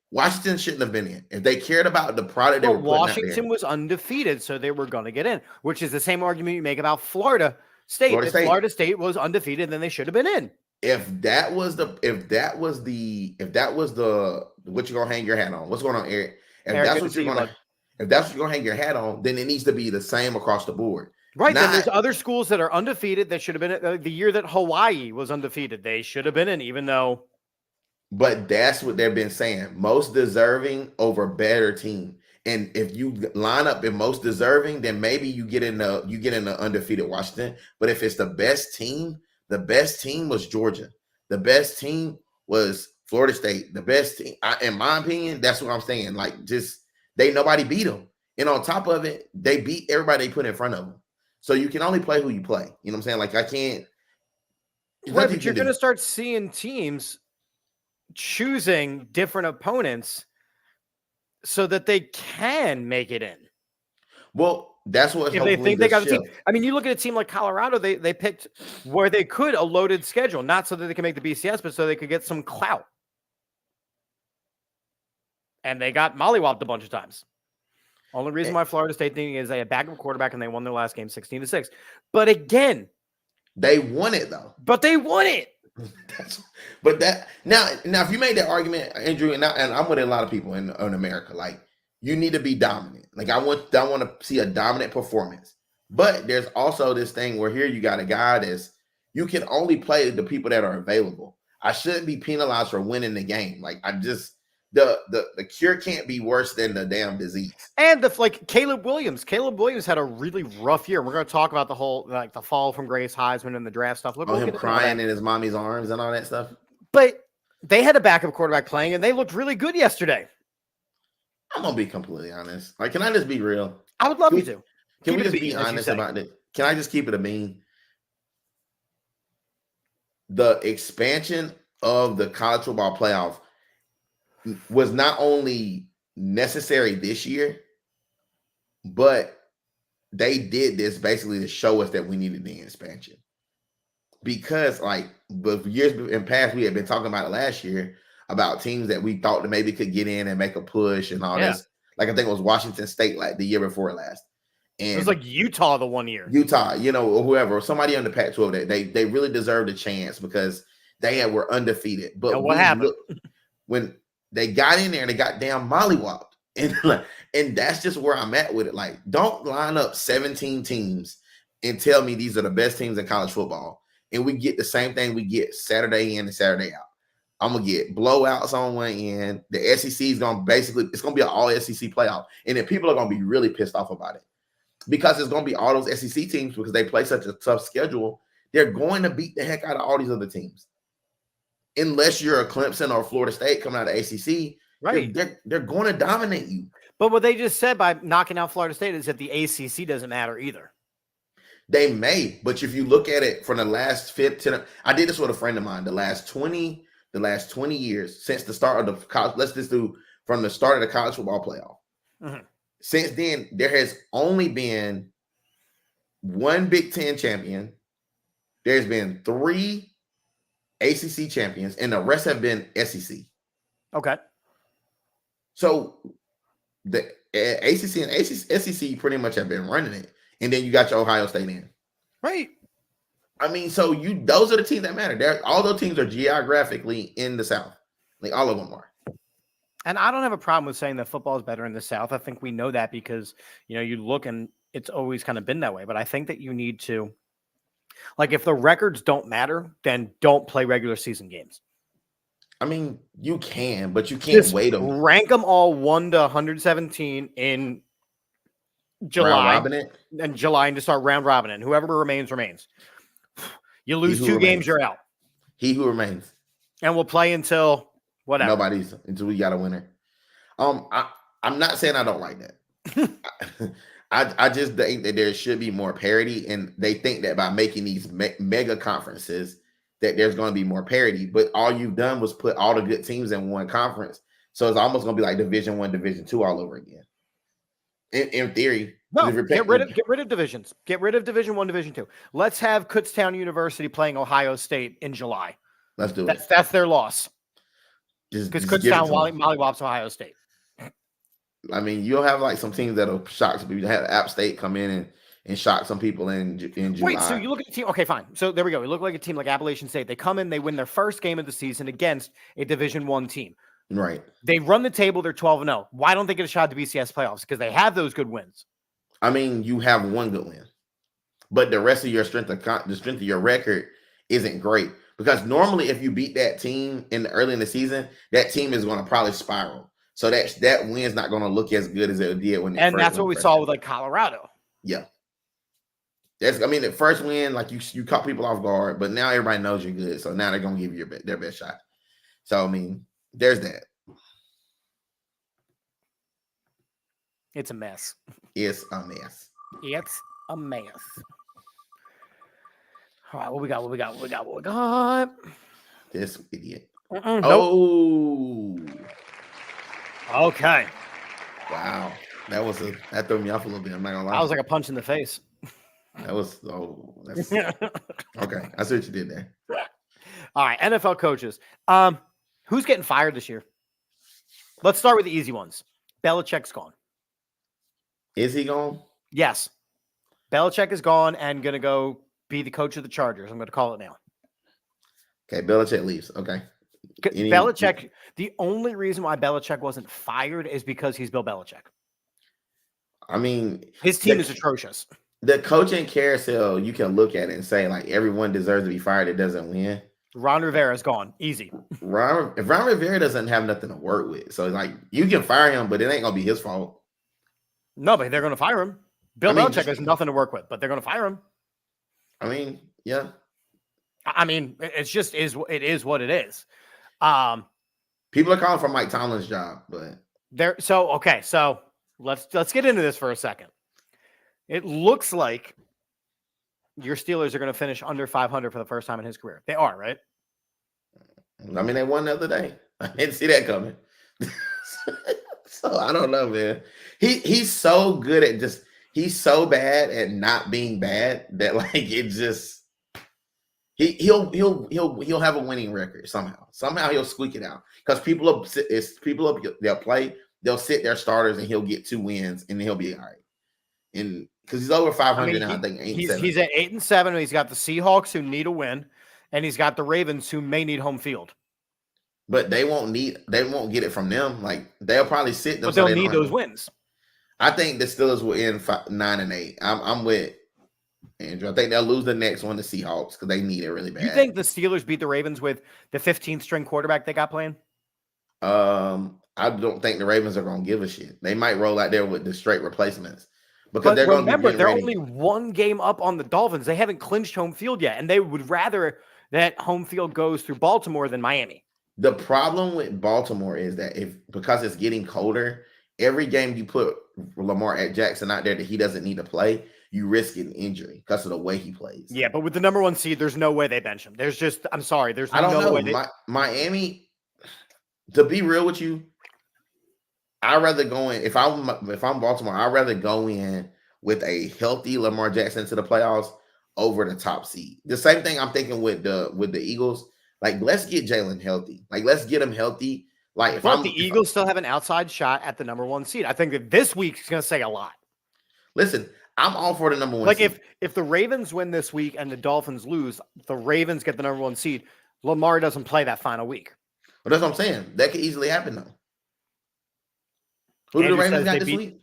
Washington shouldn't have been in. If they cared about the product, they were putting Washington out there. was undefeated, so they were going to get in, which is the same argument you make about Florida State. Florida State was undefeated, then they should have been in. If that was the what you're gonna hang your hat on. What's going on, Eric? If that's what you're gonna hang your hat on, then it needs to be the same across the board. Right. Then there's other schools that are undefeated that should have been the year that Hawaii was undefeated. They should have been in, even though. But that's what they've been saying. Most deserving over better team. And if you line up in most deserving, then maybe you get in the undefeated Washington. But if it's the best team was Georgia. The best team was Florida State. The best team, in my opinion, that's what I'm saying. Like, nobody beat them. And on top of it, they beat everybody they put in front of them. So you can only play who you play. You know what I'm saying? Like, I can't. Right, but you're going to start seeing teams choosing different opponents so that they can make it in. Well, that's what if they think they got a team. I mean, you look at a team like Colorado, they picked where they could a loaded schedule, not so that they can make the BCS, but so they could get some clout. And they got mollywopped a bunch of times. Only reason why Florida State thinking is they had backup quarterback and they won their last game 16-6. But again, they won it though. But they won it. Now if you made that argument, Andrew, and I'm with a lot of people in America, like, you need to be dominant. Like, I want to see a dominant performance. But there's also this thing where here you got a guy you can only play the people that are available. I shouldn't be penalized for winning the game. Like, the cure can't be worse than the damn disease. And Caleb Williams. Caleb Williams had a really rough year. We're going to talk about the whole the fall from grace, Heisman, and the draft stuff. Look him crying in his mommy's arms and all that stuff. But they had a backup quarterback playing, and they looked really good yesterday. I'm gonna be completely honest. Like, can I just be real? I would love you to. Can we just be honest about it? Can I just keep it a bean? The expansion of the college football playoff was not only necessary this year, but they did this basically to show us that we needed the expansion. Because, like, the years in past, we had been talking about it last year about teams that we thought that maybe could get in and make a push and all this. Like I think it was Washington State like the year before last. And it was like Utah the one year. Utah, or whoever, or somebody on the Pac-12 that they really deserved a chance because they were undefeated. But and what happened? When they got in there and they got damn mollywopped. And that's just where I'm at with it. Like, don't line up 17 teams and tell me these are the best teams in college football. And we get the same thing we get Saturday in and Saturday out. I'm going to get blowouts on one end. The SEC is going to it's going to be an all SEC playoff. And then people are going to be really pissed off about it because it's going to be all those SEC teams because they play such a tough schedule. They're going to beat the heck out of all these other teams. Unless you're a Clemson or Florida State coming out of ACC, right? They're going to dominate you. But what they just said by knocking out Florida State is that the ACC doesn't matter either. They may, but if you look at it from the last 15, I did this with a friend of mine. The last 20 years since the start of the college. Let's just do from the start of the college football playoff. Mm-hmm. Since then, there has only been one Big Ten champion. There's been 3 ACC champions, and the rest have been SEC. Okay. So the ACC and SEC pretty much have been running it, and then you got your Ohio State in. Right. I mean, so those are the teams that matter. All those teams are geographically in the South. Like all of them are. And I don't have a problem with saying that football is better in the South. I think we know that because, you look and it's always kind of been that way. But I think that you need to, like, if the records don't matter, then don't play regular season games. I mean, you can, but you can't wait them. Rank them all 1 to 117 in July. And July and to start round robin. And whoever remains. You lose 2 games, you're out. He who remains. And we'll play until whatever. Until we got a winner. I'm not saying I don't like that. I just think that there should be more parity, and they think that by making these mega conferences that there's going to be more parity. But all you've done was put all the good teams in one conference, so it's almost going to be like Division I, Division II all over again. In theory, no. Get rid of divisions. Get rid of Division I, Division II. Let's have Kutztown University playing Ohio State in July. Let's do it. That's their loss. Because Kutztown mollywops Ohio State. I mean, you'll have like some teams that'll shock some people. You have App State come in and shock some people in July. Wait, so you look at a team. Okay, fine. So there we go. We look like a team like Appalachian State. They come in, they win their first game of the season against a Division I team. Right. They run the table. They're 12-0. Why don't they get a shot at the BCS playoffs? Because they have those good wins. I mean, you have one good win, but the rest of your strength of your record isn't great. Because normally, if you beat that team early in the season, that team is going to probably spiral. So that win's not going to look as good as it did when. And that's what we saw with like Colorado. Yeah. The first win, like you caught people off guard, but now everybody knows you're good. So now they're going to give you their best shot. So, I mean, there's that. It's a mess. It's a mess. It's a mess. All right, what we got? This idiot. Nope. Oh. Okay. Wow. That threw me off a little bit. I'm not gonna lie. That was like a punch in the face. That's okay. I see what you did there. All right, NFL coaches. Who's getting fired this year? Let's start with the easy ones. Belichick's gone. Is he gone? Yes. Belichick is gone and going to go be the coach of the Chargers. I'm going to call it now. Okay, Belichick leaves. Okay. Belichick, the only reason why Belichick wasn't fired is because he's Bill Belichick. I mean, his team is atrocious. The coaching carousel, you can look at it and say, like, everyone deserves to be fired that doesn't win. Ron Rivera's gone. Easy. If Ron Rivera doesn't have nothing to work with. So, like, you can fire him, but it ain't going to be his fault. No, but they're going to fire him. Belichick has nothing to work with, but they're going to fire him. I mean, yeah. I mean, it is what it is. People are calling for Mike Tomlin's job, but So let's get into this for a second. It looks like your Steelers are going to finish under 500 for the first time in his career. They are, right? I mean, they won the other day. I didn't see that coming. So I don't know, man. He's so good at he's so bad at not being bad that, like, it just he'll have a winning record somehow. Somehow he'll squeak it out because people they'll play they'll sit their starters and he'll get 2 wins and then he'll be all right. And because he's over 500 now, I think 8-7. He's at 8-7. He's got the Seahawks who need a win, and he's got the Ravens who may need home field. But they won't get it from them. Like they'll probably sit them. But they'll need those wins. I think the Steelers will end 9-8. I'm with Andrew. I think they'll lose the next one to Seahawks because they need it really bad. You think the Steelers beat the Ravens with the 15th string quarterback they got playing? I don't think the Ravens are going to give a shit. They might roll out there with the straight replacements because they're going to remember they're only 1 game up on the Dolphins. They haven't clinched home field yet, and they would rather that home field goes through Baltimore than Miami. The problem with Baltimore is that because it's getting colder, every game you put Lamar Jackson out there that he doesn't need to play, you risk an injury because of the way he plays. Yeah, but with the number 1 seed, there's no way they bench him. I'm sorry, there's I don't no know. way Miami, to be real with you, I'd rather go in if I'm Baltimore, I'd rather go in with a healthy Lamar Jackson to the playoffs over the top seed. The same thing I'm thinking with the Eagles. Like, let's get Jalen healthy. Like, let's get him healthy. Like, the Eagles still have an outside shot at the number 1 seed. I think that this week's going to say a lot. Listen, I'm all for the number 1 like seed. If the Ravens win this week and the Dolphins lose, the Ravens get the number 1 seed. Lamar doesn't play that final week. But that's what I'm saying. That could easily happen, though. Who do the Ravens got this week?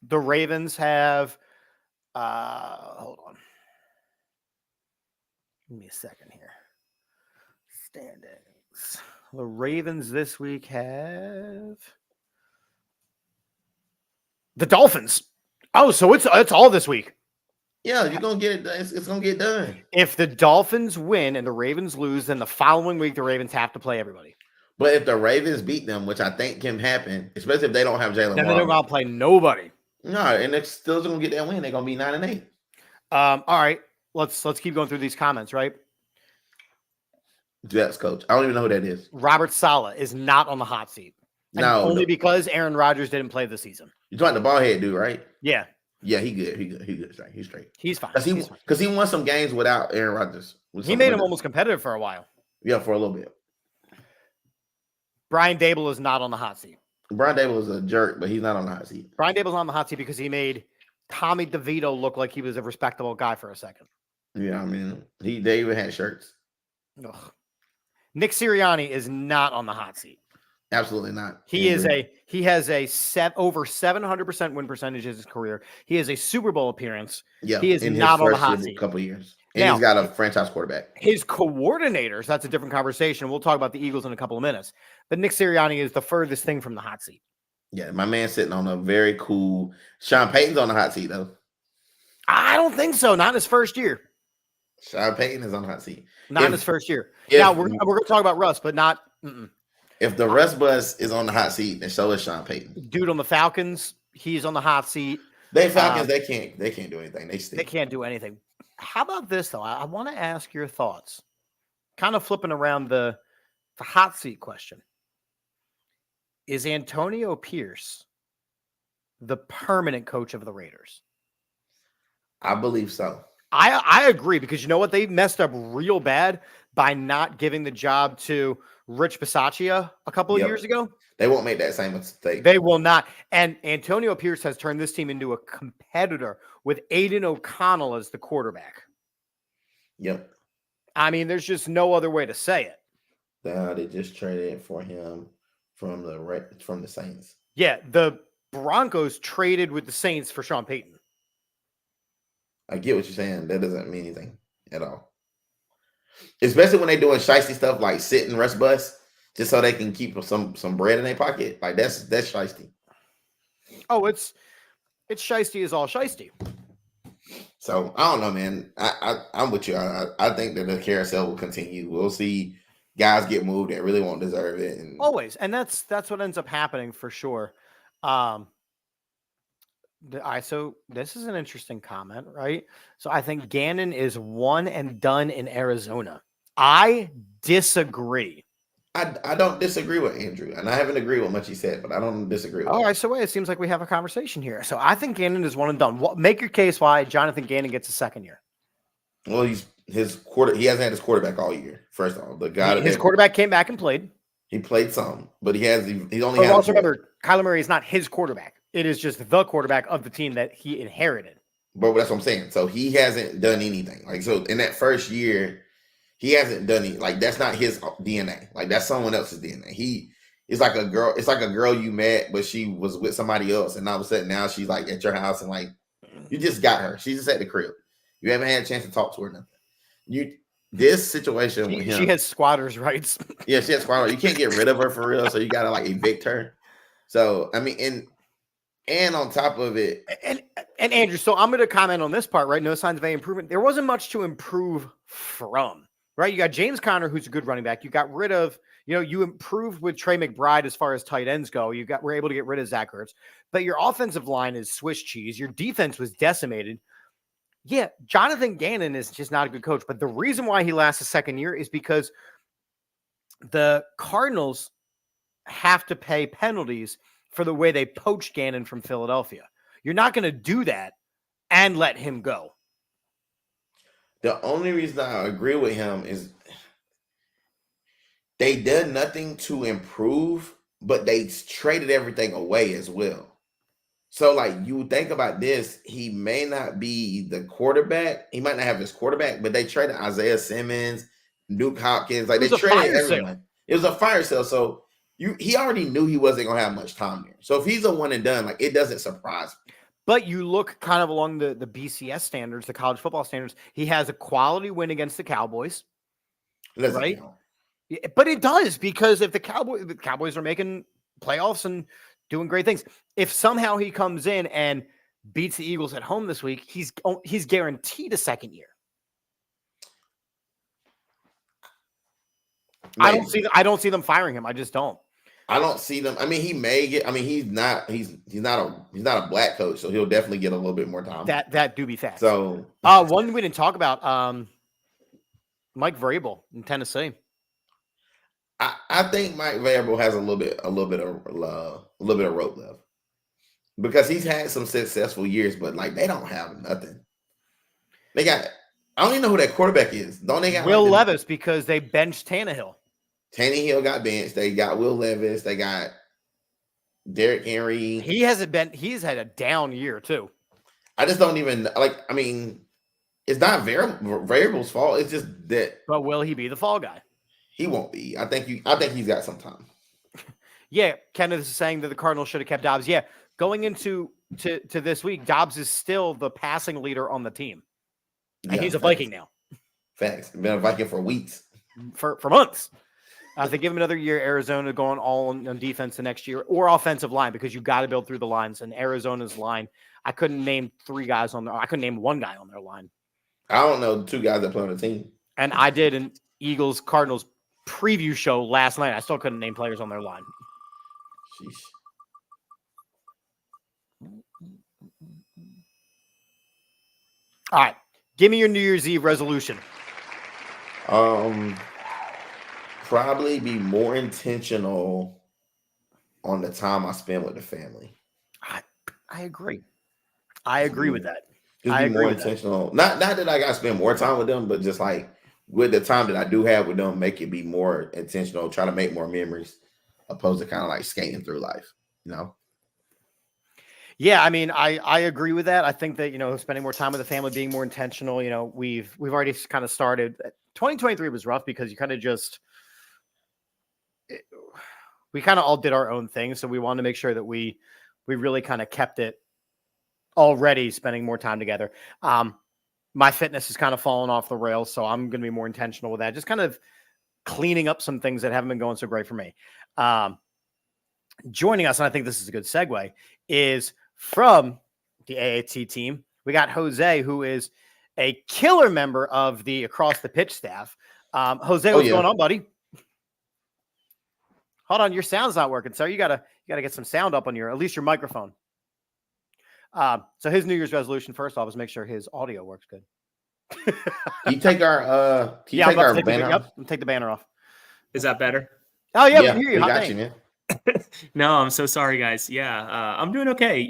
The Ravens have hold on. Give me a second here. Standings. The Ravens this week have the Dolphins. Oh, so it's all this week. Yeah, you're gonna get it. It's gonna get done. If the Dolphins win and the Ravens lose, then the following week the Ravens have to play everybody. But if the Ravens beat them, which I think can happen, especially if they don't have Jalen, then they don't gotta play nobody. No, and they're still gonna get that win. They're gonna be 9-8. All right, let's keep going through these comments, right? Jets coach. I don't even know who that is. Robert Saleh is not on the hot seat. Only because Aaron Rodgers didn't play this season. You're talking the ball head dude, right? Yeah. Yeah, he good. He's straight. He's straight. He's fine. Because he won some games without Aaron Rodgers. He made him almost competitive for a while. Yeah, for a little bit. Brian Dable is not on the hot seat. Brian Dable is a jerk, but he's not on the hot seat. Brian Dable's on the hot seat because he made Tommy DeVito look like he was a respectable guy for a second. Yeah, I mean, they even had shirts. Ugh. Nick Sirianni is not on the hot seat. Absolutely not. He has over 700% win percentage in his career. He has a Super Bowl appearance. Yeah, he is not on the hot seat. Couple years. And he's got a franchise quarterback. His coordinators, that's a different conversation. We'll talk about the Eagles in a couple of minutes. But Nick Sirianni is the furthest thing from the hot seat. Yeah, my man's sitting on a very cool. Sean Payton's on the hot seat, though. I don't think so. Not in his first year. Sean Payton is on the hot seat. Not in his first year. Now, we're going to talk about Russ, but not. If the Russ bus is on the hot seat, then so is Sean Payton. Dude on the Falcons, he's on the hot seat. Falcons, they can't do anything. They can't do anything. How about this, though? I want to ask your thoughts. Kind of flipping around the hot seat question. Is Antonio Pierce the permanent coach of the Raiders? I believe so. I agree, because you know what? They messed up real bad by not giving the job to Rich Bisaccia a couple of years ago. They won't make that same mistake. They will not. And Antonio Pierce has turned this team into a competitor with Aiden O'Connell as the quarterback. Yep. I mean, there's just no other way to say it. They just traded for him from the Saints. Yeah, the Broncos traded with the Saints for Sean Payton. I get what you're saying. That doesn't mean anything at all. Especially when they're doing shicey stuff like sit and rest bus, just so they can keep some bread in their pocket. Like that's shicey. Oh, it's shicey as all shicey. So I don't know, man. I'm with you. I think that the carousel will continue. We'll see guys get moved that really won't deserve it. And always, and that's what ends up happening for sure. So this is an interesting comment, right? So I think Gannon is one and done in Arizona. I disagree. I don't disagree with Andrew, and I haven't agreed with much he said, but I don't disagree with All right, so it seems like we have a conversation here. So I think Gannon is one and done. Make your case why Jonathan Gannon gets a second year. Well, he hasn't had his quarterback all year. First of all, his quarterback came back and played. He played some, but he only But had also remember, Kyler Murray is not his quarterback. It is just the quarterback of the team that he inherited. But that's what I'm saying. So he hasn't done anything. Like, so in that first year, he hasn't done any. Like, that's not his DNA. Like, that's someone else's DNA. It's like a girl. It's like a girl you met, but she was with somebody else, and all of a sudden now she's like at your house, and like you just got her. She's just at the crib. You haven't had a chance to talk to her nothing. This situation with him, she has squatters' rights. Yeah, she has squatters. You can't get rid of her for real, so you gotta like evict her. So I mean, and on top of it, and Andrew, so I'm going to comment on this part, right? No signs of any improvement. There wasn't much to improve from, right? You got James Conner, who's a good running back. You got rid of, you improved with Trey McBride as far as tight ends go. We're able to get rid of Zach Ertz, but your offensive line is Swiss cheese. Your defense was decimated. Yeah, Jonathan Gannon is just not a good coach, but the reason why he lasts a second year is because the Cardinals have to pay penalties for the way they poached Gannon from Philadelphia. You're not going to do that and let him go. The only reason I agree with him is they did nothing to improve, but they traded everything away as well. So, like, you think about this, he may not be the quarterback. He might not have his quarterback, but they traded Isaiah Simmons, Duke Hopkins. Like, they traded everyone. It was a fire sale. So, he already knew he wasn't going to have much time there. So, if he's a one and done, like, it doesn't surprise me. But you look kind of along the BCS standards, the college football standards. He has a quality win against the Cowboys, right? Yeah, but it does, because if the Cowboys are making playoffs and doing great things, if somehow he comes in and beats the Eagles at home this week, he's guaranteed a second year. Maybe. I don't see them firing him. I just don't. I don't see them. I mean, he may get. I mean, he's not a black coach, so he'll definitely get a little bit more time. That do be fast. So, one we didn't talk about, Mike Vrabel in Tennessee. I think Mike Vrabel has a little bit of rope left, because he's had some successful years, but like they don't have nothing. They got. I don't even know who that quarterback is. Don't they got Will Levis, because they benched Tannehill. Tannehill got benched. They got Will Levis. They got Derrick Henry. He's had a down year too. I just don't even like. I mean, it's not Vrabel's fault. It's just that. But will he be the fall guy? He won't be. I think he's got some time. Yeah, Kenneth is saying that the Cardinals should have kept Dobbs. Yeah, going into this week, Dobbs is still the passing leader on the team, and he's a Viking now. Facts. Been a Viking for weeks, for months. If they give him another year, Arizona going all on defense the next year, or offensive line, because you got to build through the lines. And Arizona's line, I couldn't name three guys on there. I couldn't name one guy on their line. I don't know the two guys that play on the team. And I did an Eagles Cardinals preview show last night. I still couldn't name players on their line. Sheesh. All right, give me your New Year's Eve resolution. Probably be more intentional on the time I spend with the family. I agree. I agree with that. Just be more intentional. Not that I got to spend more time with them, but just like with the time that I do have with them, make it be more intentional. Try to make more memories, opposed to kind of like skating through life. Yeah, I mean, I agree with that. I think that, spending more time with the family, being more intentional, we've already kind of started. 2023 was rough because you kind of we kind of all did our own thing. So we wanted to make sure that we really kind of kept it already, spending more time together. My fitness is kind of fallen off the rails, so I'm going to be more intentional with that. Just kind of cleaning up some things that haven't been going so great for me. Joining us, and I think this is a good segue, is from the AAT team. We got Jose, who is a killer member of the Across the Pitch staff. Jose, what's going on, buddy? Hold on, your sound's not working, sir. You gotta get some sound up on at least your microphone. So his New Year's resolution, first off, is make sure his audio works good. Can you take our banner off? Take the banner off. Is that better? Oh yeah, we can hear you. We got you, man. No, I'm so sorry, guys. Yeah, I'm doing okay.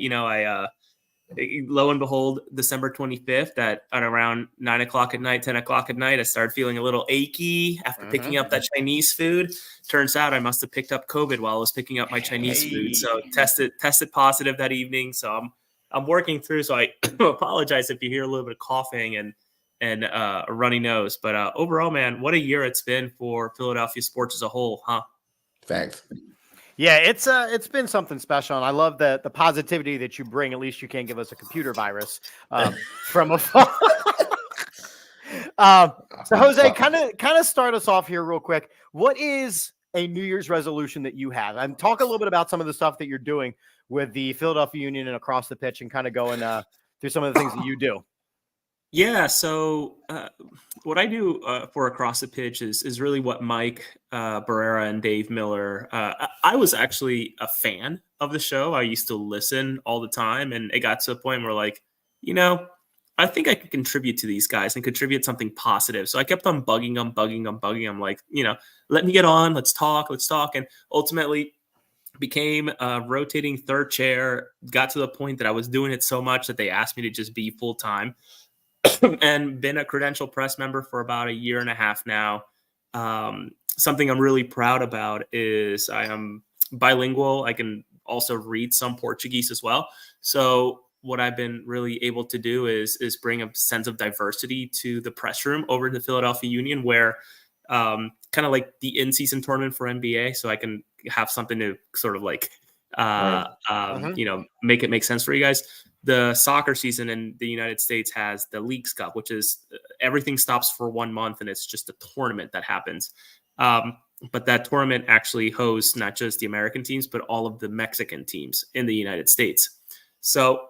lo and behold, December 25th at around 9 o'clock at night, 10 o'clock at night, I started feeling a little achy after picking up that Chinese food. Turns out I must have picked up COVID while I was picking up my Chinese food. So tested positive that evening. So I'm working through. So I apologize if you hear a little bit of coughing and a runny nose. But overall, man, what a year it's been for Philadelphia sports as a whole, huh? Facts. Yeah, it's been something special, and I love the positivity that you bring. At least you can't give us a computer virus from afar. So Jose, kind of start us off here real quick. What is a New Year's resolution that you have? And talk a little bit about some of the stuff that you're doing with the Philadelphia Union and across the pitch, and kind of going through some of the things that you do. Yeah, so what I do for Across the Pitch is really what Mike Barrera and Dave Miller. I was actually a fan of the show. I used to listen all the time, and it got to a point where, like, I think I can contribute to these guys and contribute something positive. So I kept on bugging them, like, let me get on, let's talk. And ultimately became a rotating third chair, got to the point that I was doing it so much that they asked me to just be full time. And been a credential press member for about a year and a half now. Something I'm really proud about is I am bilingual. I can also read some Portuguese as well. So what I've been really able to do is bring a sense of diversity to the press room over in the Philadelphia Union, where kind of like the in-season tournament for NBA. So I can have something to sort of like, make it make sense for you guys. The soccer season in the United States has the Leagues Cup, which is everything stops for 1 month and it's just a tournament that happens. But that tournament actually hosts not just the American teams, but all of the Mexican teams in the United States. So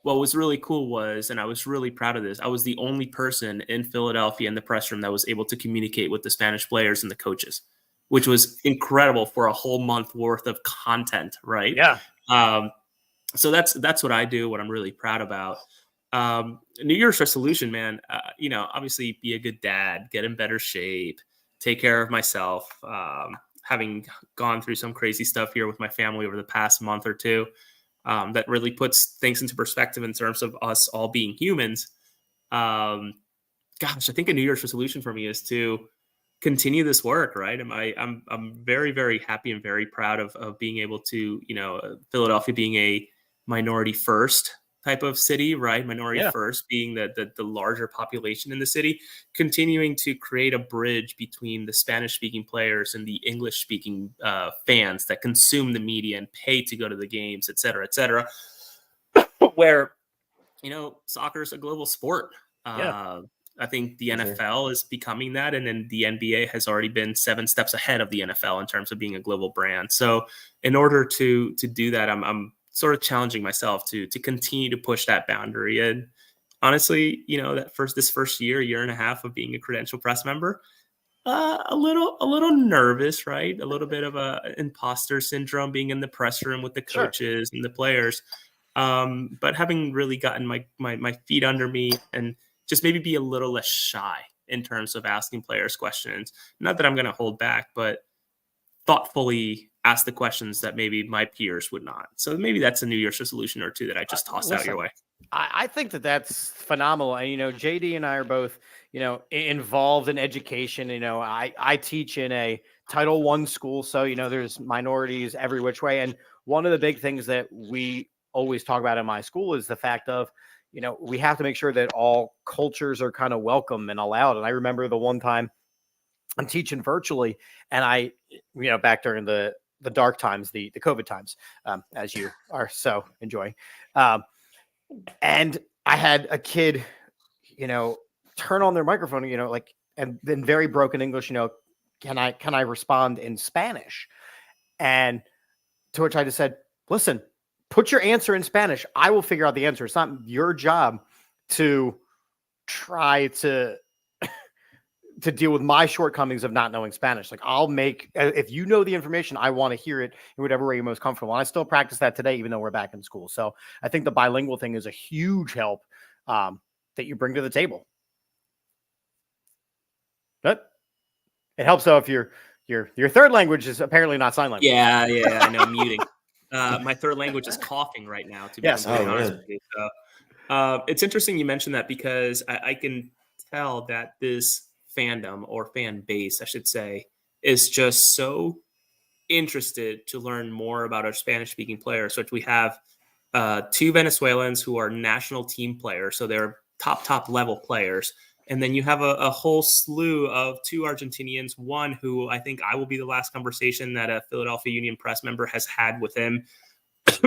what was really cool was, and I was really proud of this, I was the only person in Philadelphia in the press room that was able to communicate with the Spanish players and the coaches, which was incredible for a whole month worth of content, right? Yeah. So that's what I do, what I'm really proud about. New Year's resolution, man, obviously be a good dad, get in better shape, take care of myself. Having gone through some crazy stuff here with my family over the past month or two, that really puts things into perspective in terms of us all being humans. I think a New Year's resolution for me is to continue this work, right? I'm very, very happy and very proud of being able to, Philadelphia being a minority first type of city, right? Minority first being the larger population in the city, continuing to create a bridge between the Spanish speaking players and the English speaking fans that consume the media and pay to go to the games, et cetera, where, soccer is a global sport. I think the NFL is becoming that, and then the NBA has already been 7 steps ahead of the NFL in terms of being a global brand. So in order to do that, I'm sort of challenging myself to continue to push that boundary. And honestly, this first year and a half of being a credential press member, a little nervous, right? A little bit of a imposter syndrome being in the press room with the coaches and the players. But having really gotten my feet under me and just maybe be a little less shy in terms of asking players questions. Not that I'm going to hold back, but thoughtfully ask the questions that maybe my peers would not. So maybe that's a New Year's resolution or two that I just tossed out your way. I think that's phenomenal. And, JD and I are both, involved in education. I teach in a Title I school. So, there's minorities every which way. And one of the big things that we always talk about in my school is the fact of, we have to make sure that all cultures are kind of welcome and allowed. And I remember the one time I'm teaching virtually, and I, back during the dark times, the COVID times, as you are so enjoying. And I had a kid, turn on their microphone, and then very broken English, can I respond in Spanish? And to which I just said, listen, put your answer in Spanish. I will figure out the answer. It's not your job to try to deal with my shortcomings of not knowing Spanish. Like, if you know the information, I want to hear it in whatever way you're most comfortable. And I still practice that today, even though we're back in school. So I think the bilingual thing is a huge help that you bring to the table. But it helps though if your third language is apparently not sign language. Yeah, I know, muting. My third language is coughing right now, to be Yes. completely Oh, honest man. with you. So it's interesting you mentioned that because I can tell that this fandom or fan base, I should say, is just so interested to learn more about our Spanish speaking players, which we have two Venezuelans who are national team players. So they're top level players. And then you have a whole slew of two Argentinians, one who I think I will be the last conversation that a Philadelphia Union press member has had with him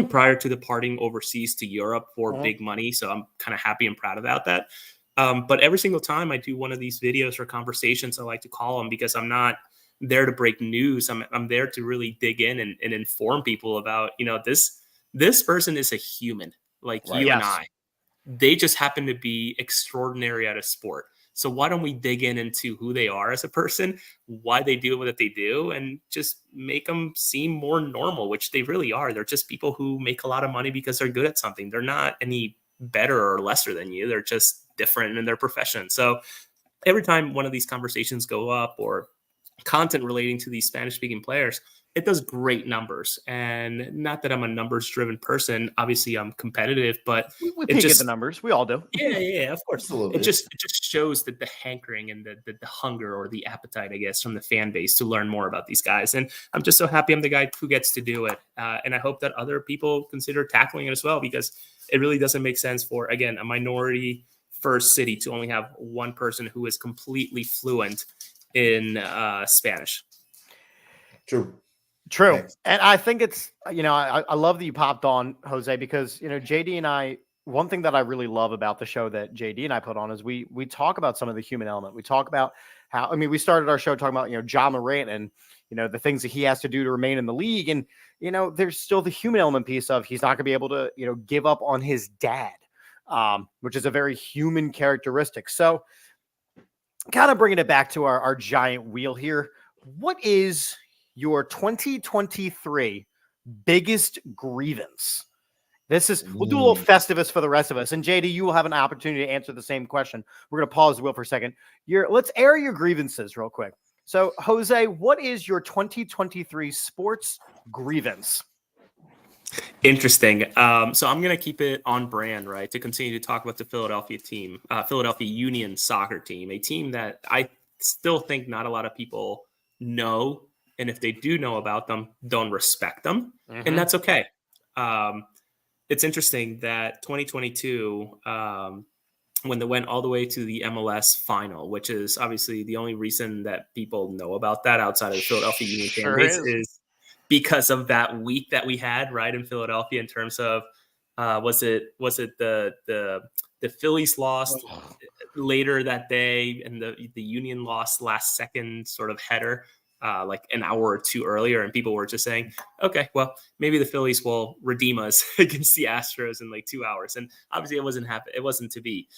prior to departing overseas to Europe for big money. So I'm kind of happy and proud about that. But every single time I do one of these videos or conversations, I like to call them because I'm not there to break news. I'm there to really dig in and inform people about, this person is a human like Right. you and Yes. I. They just happen to be extraordinary at a sport. So why don't we dig into who they are as a person, why they do what they do, and just make them seem more normal, which they really are. They're just people who make a lot of money because they're good at something. They're not any better or lesser than you. They're just different in their profession. So every time one of these conversations go up or content relating to these Spanish speaking players, it does great numbers. And not that I'm a numbers driven person. Obviously I'm competitive, but We it peek at the just, numbers. We all do. yeah, of course. Absolutely. It just shows that the hankering and the hunger or the appetite, I guess, from the fan base to learn more about these guys. And I'm just so happy I'm the guy who gets to do it. And I hope that other people consider tackling it as well, because it really doesn't make sense for, again, a minority first city to only have one person who is completely fluent in Spanish. True. True. Thanks. And I think it's, I love that you popped on, Jose, because, JD and I, one thing that I really love about the show that JD and I put on is we talk about some of the human element. We talk about how, we started our show talking about, Ja Morant and, the things that he has to do to remain in the league. And, there's still the human element piece of he's not going to be able to, give up on his dad, which is a very human characteristic. So kind of bringing it back to our giant wheel here. What is your 2023 biggest grievance? We'll do a little Festivus for the rest of us. And JD, you will have an opportunity to answer the same question. We're going to pause the wheel for a second. Let's air your grievances real quick. So, Jose, what is your 2023 sports grievance? Interesting. So I'm going to keep it on brand, right? To continue to talk about the Philadelphia team, Philadelphia Union soccer team, a team that I still think not a lot of people know. And if they do know about them, don't respect them. Mm-hmm. And that's okay. It's interesting that 2022, when they went all the way to the MLS final, which is obviously the only reason that people know about that outside of the Philadelphia Union fan base is because of that week that we had right in Philadelphia in terms of was it the Phillies lost later that day and the Union lost last second sort of header like an hour or two earlier, and people were just saying, okay, well, maybe the Phillies will redeem us against the Astros in like 2 hours. And obviously it wasn't to be.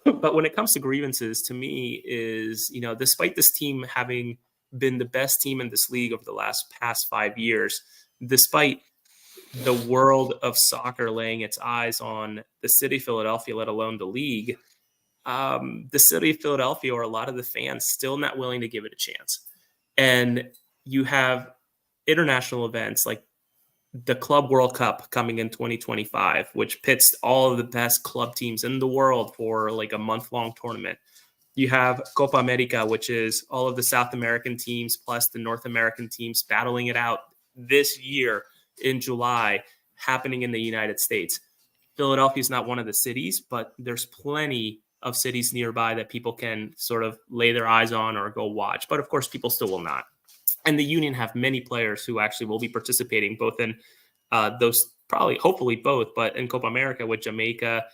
But when it comes to grievances, to me is, despite this team having been the best team in this league over the past 5 years, despite the world of soccer laying its eyes on the city of Philadelphia, let alone the league, the city of Philadelphia or a lot of the fans still not willing to give it a chance. And you have international events like the Club World Cup coming in 2025, which pits all of the best club teams in the world for like a month-long tournament. You have Copa America, which is all of the South American teams plus the North American teams battling it out this year in July, happening in the United States. Philadelphia is not one of the cities, but there's plenty of cities nearby that people can sort of lay their eyes on or go watch. But of course, people still will not. And the Union have many players who actually will be participating both in those, hopefully both, but in Copa America with Jamaica,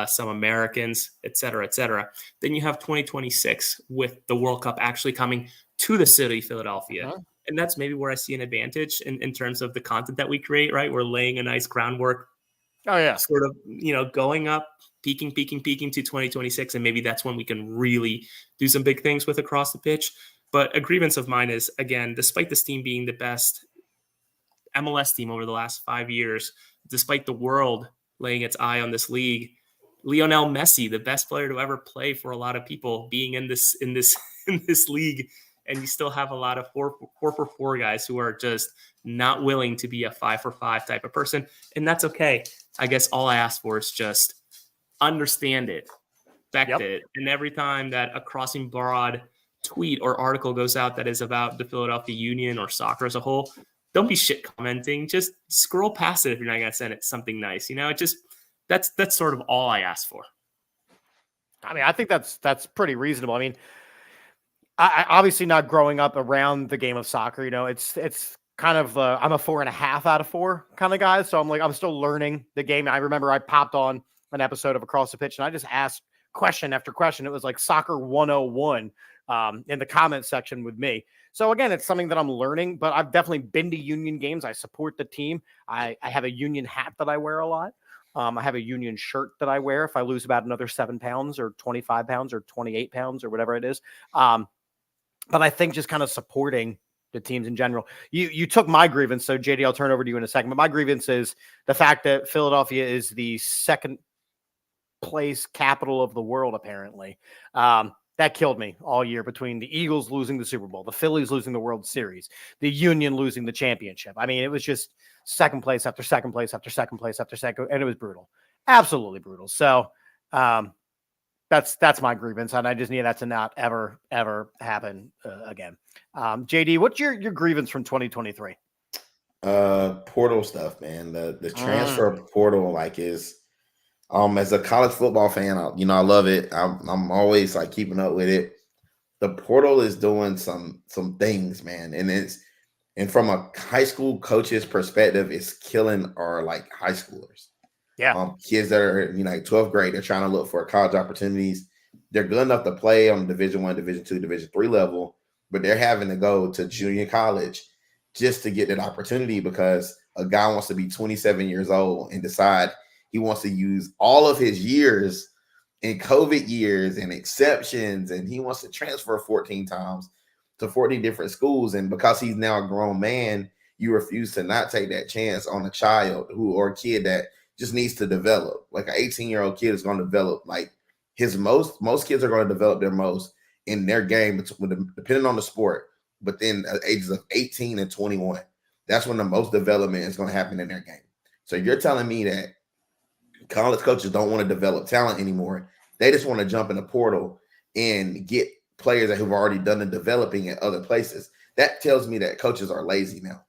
some Americans, et cetera, et cetera. Then you have 2026 with the World Cup actually coming to the city of Philadelphia. Uh-huh. And that's maybe where I see an advantage in terms of the content that we create, right? We're laying a nice groundwork. Oh, yeah. Sort of, going up, peaking to 2026. And maybe that's when we can really do some big things with across the pitch. But a grievance of mine is, again, despite this team being the best MLS team over the last 5 years, despite the world laying its eye on this league, Lionel Messi, the best player to ever play for a lot of people, being in this league, and you still have a lot of 4-for-4 guys who are just not willing to be a 5-for-5 type of person. And that's okay. I guess all I ask for is just understand it, respect it. And every time that a Crossing Broad tweet or article goes out that is about the Philadelphia Union or soccer as a whole, don't be shit commenting. Just scroll past it if you're not going to send it something nice. It just, that's sort of all I ask for. I mean, I think that's pretty reasonable. I mean, I obviously not growing up around the game of soccer, it's kind of, I'm a 4.5 out of 4 kind of guy. So I'm still learning the game. I remember I popped on an episode of Across the Pitch and I just asked question after question. It was like Soccer 101 in the comment section with me. So again, it's something that I'm learning, but I've definitely been to Union games. I support the team. I have a Union hat that I wear a lot. I have a Union shirt that I wear if I lose about another 7 pounds or 25 pounds or 28 pounds or whatever it is. But I think just kind of supporting the teams in general. You took my grievance, so JD, I'll turn over to you in a second. But my grievance is the fact that Philadelphia is the second place capital of the world, apparently. That killed me all year between the Eagles losing the Super Bowl, the Phillies losing the World Series, the Union losing the championship. I mean, it was just second place after second place after second place after second, and it was brutal. Absolutely brutal. So that's my grievance, and I just need that to not ever happen again. JD, what's your grievance from 2023? Portal stuff, man. The transfer portal is as a college football fan, I love it. I'm always keeping up with it. The portal is doing some things, man, and from a high school coach's perspective, it's killing our high schoolers. Yeah. Kids that are 12th grade, they're trying to look for college opportunities. They're good enough to play on Division I, Division II, Division III level, but they're having to go to junior college just to get that opportunity because a guy wants to be 27 years old and decide he wants to use all of his years in COVID years and exceptions, and he wants to transfer 14 times to 14 different schools. And because he's now a grown man, you refuse to not take that chance on a child or a kid that just needs to develop. An 18-year-old kid is going to develop his most kids are going to develop their most in their game, depending on the sport, but then at ages of 18 and 21. That's when the most development is going to happen in their game. So you're telling me that college coaches don't want to develop talent anymore. They just want to jump in the portal and get players that have already done the developing at other places. That tells me that coaches are lazy now.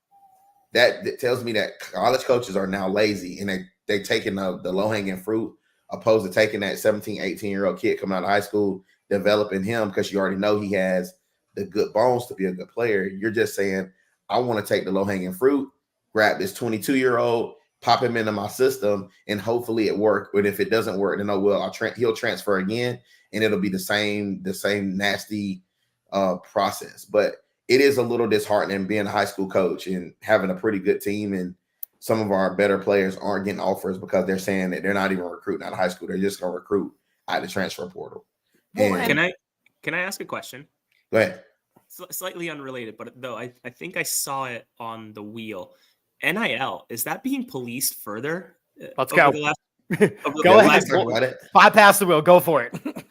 That tells me that college coaches are now lazy and they're taking the low-hanging fruit opposed to taking that 17, 18-year-old kid coming out of high school, developing him because you already know he has the good bones to be a good player. You're just saying, I want to take the low-hanging fruit, grab this 22-year-old, pop him into my system, and hopefully it work. But if it doesn't work, then he'll transfer again, and it'll be the same nasty process. But it is a little disheartening being a high school coach and having a pretty good team, and some of our better players aren't getting offers because they're saying that they're not even recruiting out of high school. They're just going to recruit out of the transfer portal. Can I ask a question? Go ahead. Slightly unrelated, but though I think I saw it on the wheel. NIL, is that being policed further? Let's go. Go ahead. Bypass the wheel. Go for it.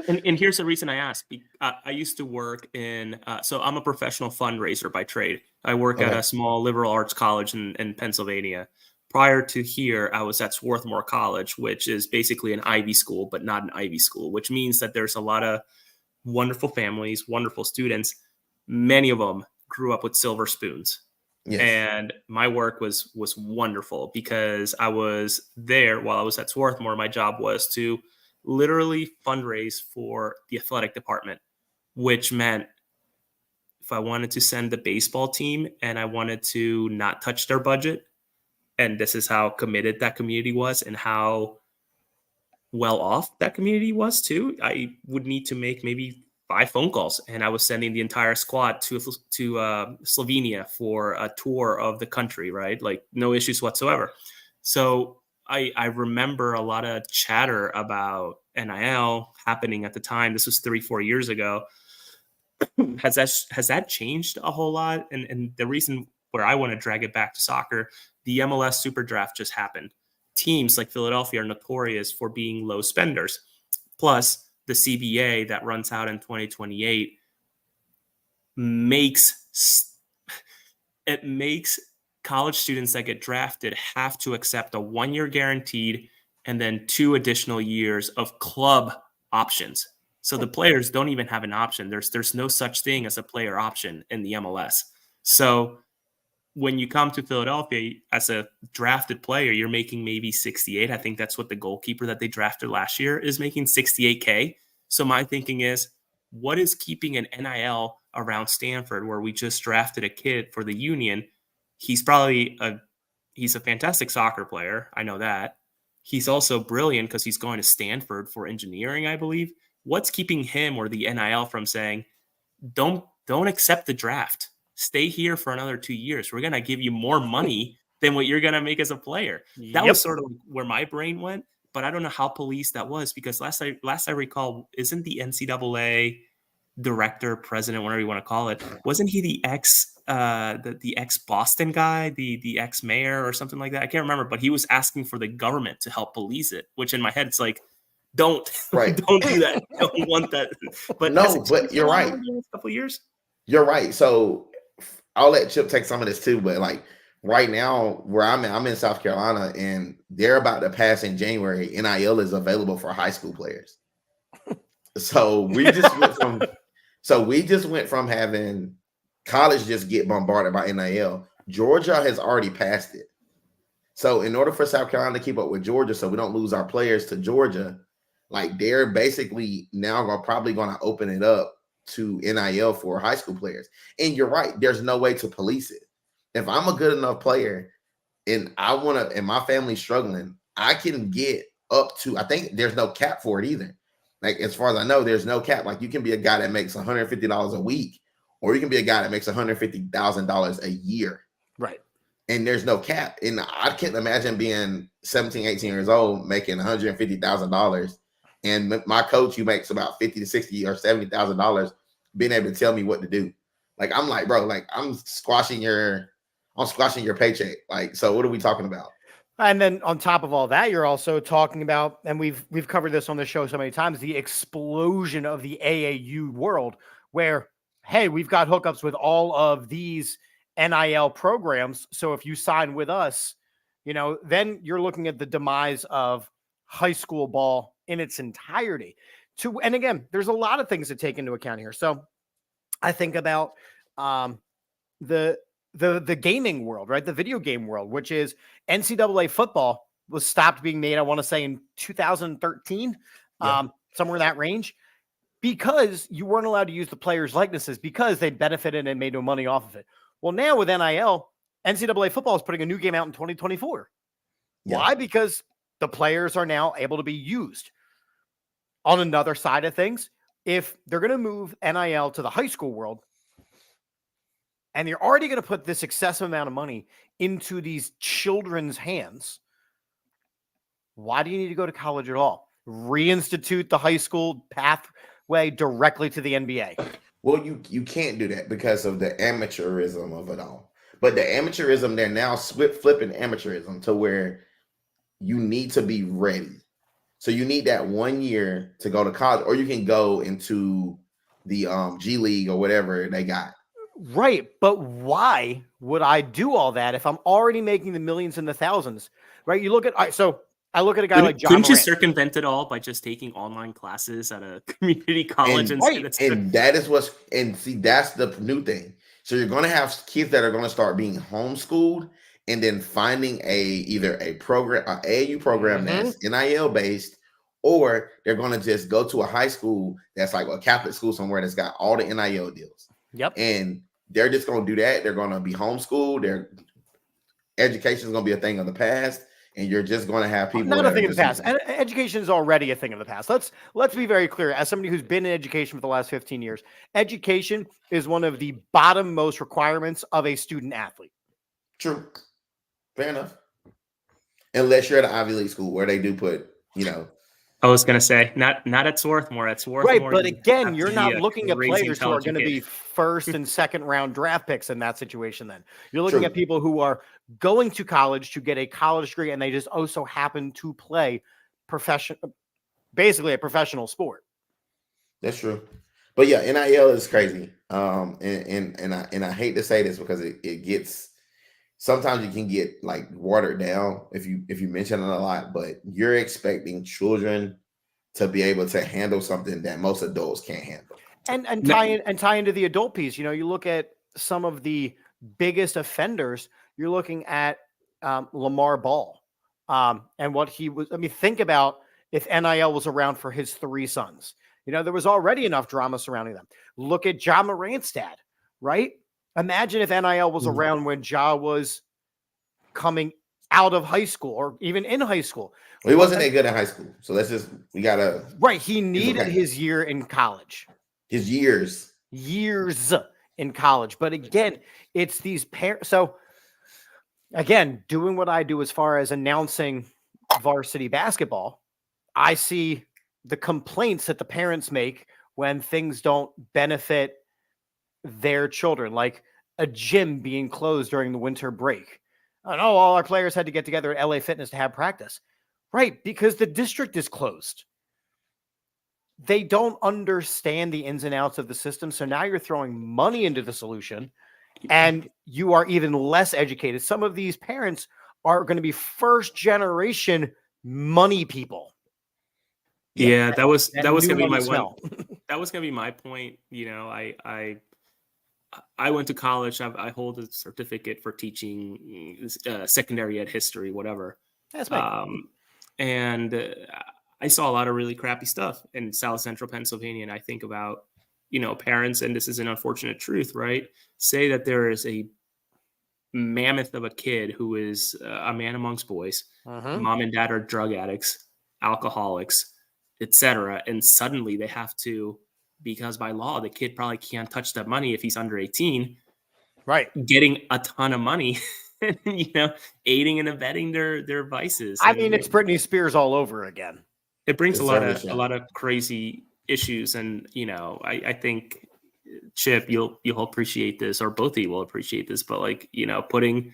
And here's the reason I asked. I used to work in, so I'm a professional fundraiser by trade. I work at a small liberal arts college in Pennsylvania. Prior to here, I was at Swarthmore College, which is basically an Ivy school, but not an Ivy school, which means that there's a lot of wonderful families, wonderful students. Many of them grew up with silver spoons. Yes. And my work was wonderful because I was there while I was at Swarthmore. My job was to literally fundraise for the athletic department, which meant if I wanted to send the baseball team and I wanted to not touch their budget, and this is how committed that community was and how well off that community was too, I would need to make maybe 5 phone calls, and I was sending the entire squad to Slovenia for a tour of the country, right? No issues whatsoever. So I remember a lot of chatter about NIL happening at the time. This was 3-4 years ago. Has that changed a whole lot? And the reason where I want to drag it back to soccer, the MLS Super Draft just happened. Teams like Philadelphia are notorious for being low spenders. Plus, the CBA that runs out in 2028 makes college students that get drafted have to accept a 1 year guaranteed and then 2 additional years of club options. So the players don't even have an option. There's no such thing as a player option in the MLS. So when you come to Philadelphia as a drafted player, you're making maybe 68. I think that's what the goalkeeper that they drafted last year is making, 68K. So my thinking is, what is keeping an NIL around Stanford, where we just drafted a kid for the Union? He's a fantastic soccer player. I know that. He's also brilliant because he's going to Stanford for engineering, I believe. What's keeping him or the NIL from saying, don't accept the draft? Stay here for another 2 years. We're going to give you more money than what you're going to make as a player. That was sort of where my brain went, but I don't know how policed that was, because last I recall, isn't the NCAA director, president, whatever you want to call it, wasn't he the ex Boston guy, the ex mayor or something like that? I can't remember, but he was asking for the government to help police it, which in my head, it's like, don't don't do that. Don't want that. But no, but you're right. A couple of years. You're right. So I'll let Chip take some of this too, but like right now where I'm in South Carolina, and they're about to pass in January, NIL is available for high school players. So we just went from having college just get bombarded by NIL. Georgia has already passed it. So in order for South Carolina to keep up with Georgia, so we don't lose our players to Georgia, like they're basically now probably going to open it up to NIL for high school players. And you're right, there's no way to police it. If I'm a good enough player and and my family's struggling, I can get up to, I think there's no cap for it either. Like, as far as I know, there's no cap. Like, you can be a guy that makes $150 a week, or you can be a guy that makes $150,000 a year. Right. And there's no cap. And I can't imagine being 17, 18 years old, making $150,000. And my coach, who makes about 50 to 60 or $70,000, being able to tell me what to do. Like, I'm like, bro, like I'm squashing your paycheck. Like, so what are we talking about? And then on top of all that, you're also talking about, and we've covered this on the show so many times, the explosion of the AAU world, where, hey, we've got hookups with all of these NIL programs. So if you sign with us, then you're looking at the demise of high school ball in its entirety. And again, there's a lot of things to take into account here. So I think about the gaming world, right? The video game world, which is NCAA football was stopped being made, I want to say in 2013, somewhere in that range, because you weren't allowed to use the players' likenesses because they benefited and made no money off of it. Well, now with NIL, NCAA football is putting a new game out in 2024. Yeah. Why? Because the players are now able to be used. On another side of things, if they're going to move NIL to the high school world, and you're already going to put this excessive amount of money into these children's hands, why do you need to go to college at all? Reinstitute the high school pathway directly to the NBA. Well, you can't do that because of the amateurism of it all. But the amateurism, they're now flipping amateurism to where you need to be ready. So you need that 1 year to go to college, or you can go into the G League or whatever they got. Right. But why would I do all that if I'm already making the millions and the thousands? Right. You look at, so I look at a guy like John Couldn't you Morant. circumvent it all by just taking online classes at a community college? And that's the new thing. So you're going to have kids that are going to start being homeschooled and then finding either a program, an AAU program that's NIL based, or they're going to just go to a high school that's like a Catholic school somewhere that's got all the NIL deals. Yep. And they're just going to do that. They're going to be homeschooled. Their education is going to be a thing of the past. And you're just going to have people. Not a thing of the past. Education is already a thing of the past. Let's be very clear. As somebody who's been in education for the last 15 years, education is one of the bottom most requirements of a student athlete. True. Fair enough. Unless you're at an Ivy League school where they do put, I was going to say, not at Swarthmore. At Swarthmore, right, but again, you're not looking at players who are going to be first and second round draft picks in that situation then. You're looking at people who are going to college to get a college degree, and they just also happen to play basically a professional sport. That's true. But yeah, NIL is crazy. And I hate to say this because it gets sometimes you can get like watered down if you mention it a lot, but you're expecting children to be able to handle something that most adults can't handle. And tie into the adult piece. You know, you look at some of the biggest offenders. You're looking at Lamar Ball and what he was. I mean, think about if NIL was around for his 3 sons. You know, there was already enough drama surrounding them. Look at Ja Morant's dad, right? Imagine if NIL was around when Ja was coming out of high school or even in high school. Well, he wasn't that good in high school. So we got to. Right. He needed his year in college. His years in college. But again, it's these parents. So again, doing what I do as far as announcing varsity basketball, I see the complaints that the parents make when things don't benefit their children, like a gym being closed during the winter break. I know all our players had to get together at LA Fitness to have practice. Right, because the district is closed. They don't understand the ins and outs of the system. So now you're throwing money into the solution and you are even less educated. Some of these parents are going to be first generation money people. Yeah, that was going to be my one. That was going to be my point. You know, I went to college. I hold a certificate for teaching secondary ed history, whatever. That's right. And I saw a lot of really crappy stuff in South Central Pennsylvania. And I think about, you know, parents, and this is an unfortunate truth, right? Say that there is a mammoth of a kid who is a man amongst boys. Mom and dad are drug addicts, alcoholics, etc. And suddenly they have to, because by law, the kid probably can't touch that money if he's under 18. Right. Getting a ton of money. You know, aiding and abetting their vices. I mean, it's Britney Spears all over again. It brings a lot of crazy issues, and you know, I think Chip, you'll appreciate this, or both of you will appreciate this. But like, you know, putting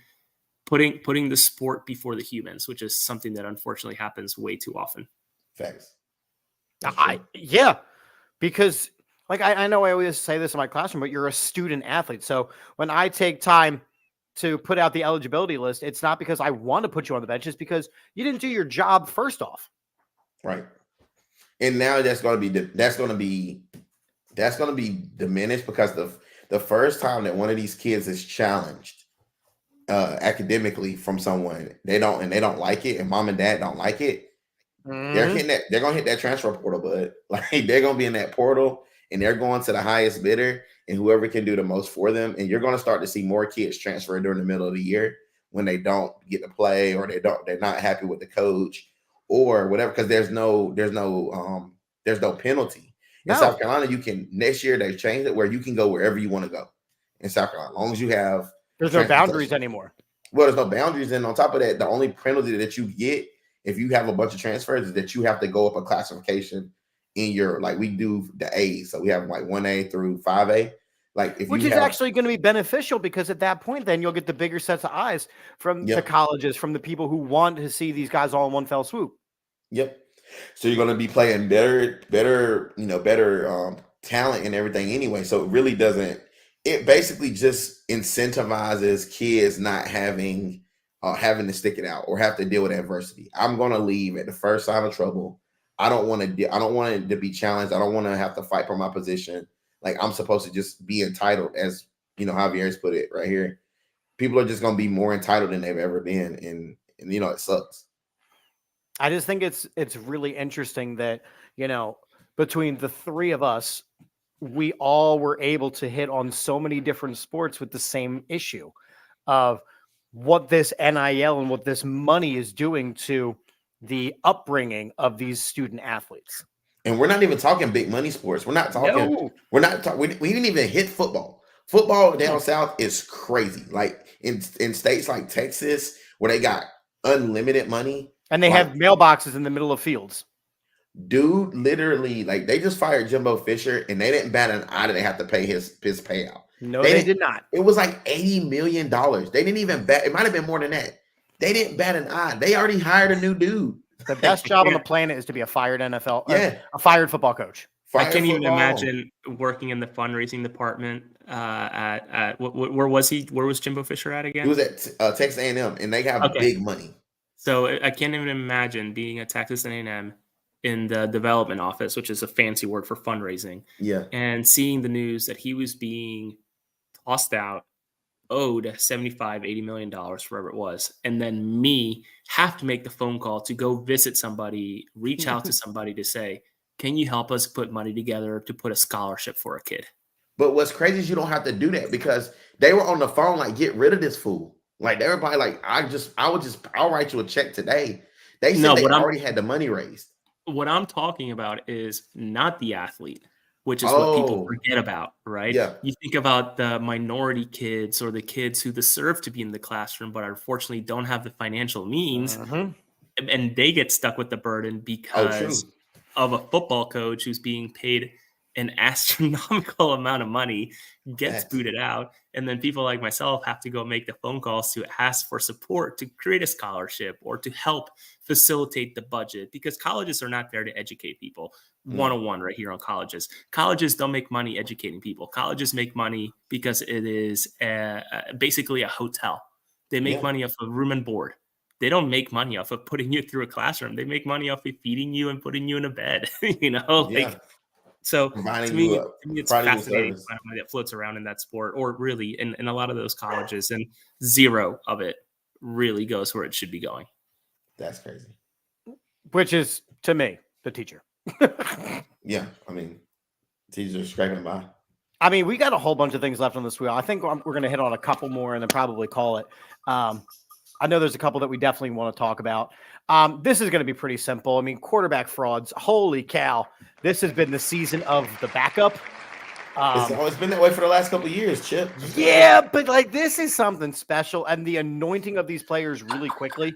the sport before the humans, which is something that unfortunately happens way too often. Facts. Because like I know I always say this in my classroom, but you're a student athlete. So when I take time to put out the eligibility list, it's not because I want to put you on the bench, it's because you didn't do your job first off. Right. And now that's going to be diminished because the first time that one of these kids is challenged academically from someone, they don't like it, and mom and dad don't like it, they're going to hit that transfer portal, bud. Like they're going to be in that portal and they're going to the highest bidder and whoever can do the most for them. And you're going to start to see more kids transfer during the middle of the year when they don't get to play or they're not happy with the coach or whatever, because there's no penalty. In South Carolina, next year they've changed it where you can go wherever you want to go in South Carolina, as long as you have. There's no boundaries anymore. Well, there's no boundaries. And on top of that, the only penalty that you get if you have a bunch of transfers is that you have to go up a classification in your, like we do the A's. So we have like 1A through 5A. Like which is actually going to be beneficial because at that point, then you'll get the bigger sets of eyes from the colleges, from the people who want to see these guys all in one fell swoop. Yep. So you're going to be playing better talent and everything anyway. So it really doesn't. It basically just incentivizes kids not having to stick it out or have to deal with adversity. I'm going to leave at the first sign of trouble. I don't want it to be challenged. I don't want to have to fight for my position. Like I'm supposed to just be entitled, as you know, Javier's put it right here. People are just going to be more entitled than they've ever been, and you know it sucks. I just think it's really interesting that, you know, between the three of us, we all were able to hit on so many different sports with the same issue of what this NIL and what this money is doing to the upbringing of these student athletes. And we're not even talking big money sports. We're not talking. We didn't even hit football. Football down south is crazy. Like in states like Texas, where they got unlimited money. And they have mailboxes in the middle of fields. Dude, literally, like they just fired Jimbo Fisher and they didn't bat an eye that they have to pay his payout. No, they did not. It was like $80 million. They didn't even bat. It might have been more than that. They didn't bat an eye. They already hired a new dude. The best job on the planet is to be a fired a fired football coach. I Fire can't even football. imagine working in the fundraising department at where was he? Where was Jimbo Fisher at again? He was at Texas A&M, and they have Okay. big money. So I can't even imagine being at Texas A&M in the development office, which is a fancy word for fundraising, Yeah. and seeing the news that he was being tossed out, owed $75-80 million, wherever it was, and then me have to make the phone call to go visit somebody, reach out to somebody to say, can you help us put money together to put a scholarship for a kid? But what's crazy is you don't have to do that because they were on the phone like, get rid of this fool. Like everybody, like I'll write you a check today. They said they already had the money raised. What I'm talking about is not the athlete, which is what people forget about, right? Yeah. You think about the minority kids or the kids who deserve to be in the classroom, but unfortunately don't have the financial means, and they get stuck with the burden because of a football coach who's being paid an astronomical amount of money, gets booted out, and then people like myself have to go make the phone calls to ask for support to create a scholarship or to help facilitate the budget, because colleges are not there to educate people. 101 right here on colleges. Colleges don't make money educating people. Colleges make money because it is basically a hotel. They make money off of room and board. They don't make money off of putting you through a classroom. They make money off of feeding you and putting you in a bed, So to me, it's fascinating the money that floats around in that sport, or really in a lot of those colleges, and zero of it really goes where it should be going. That's crazy. Which is, to me, the teacher. Yeah, I mean, teachers are scraping by. I mean, we got a whole bunch of things left on this wheel. I think we're going to hit on a couple more and then probably call it. I know there's a couple that we definitely want to talk about. This is going to be pretty simple. I mean, quarterback frauds. Holy cow. This has been the season of the backup. It's always been that way for the last couple of years, Chip. Yeah, but like this is something special, and the anointing of these players really quickly.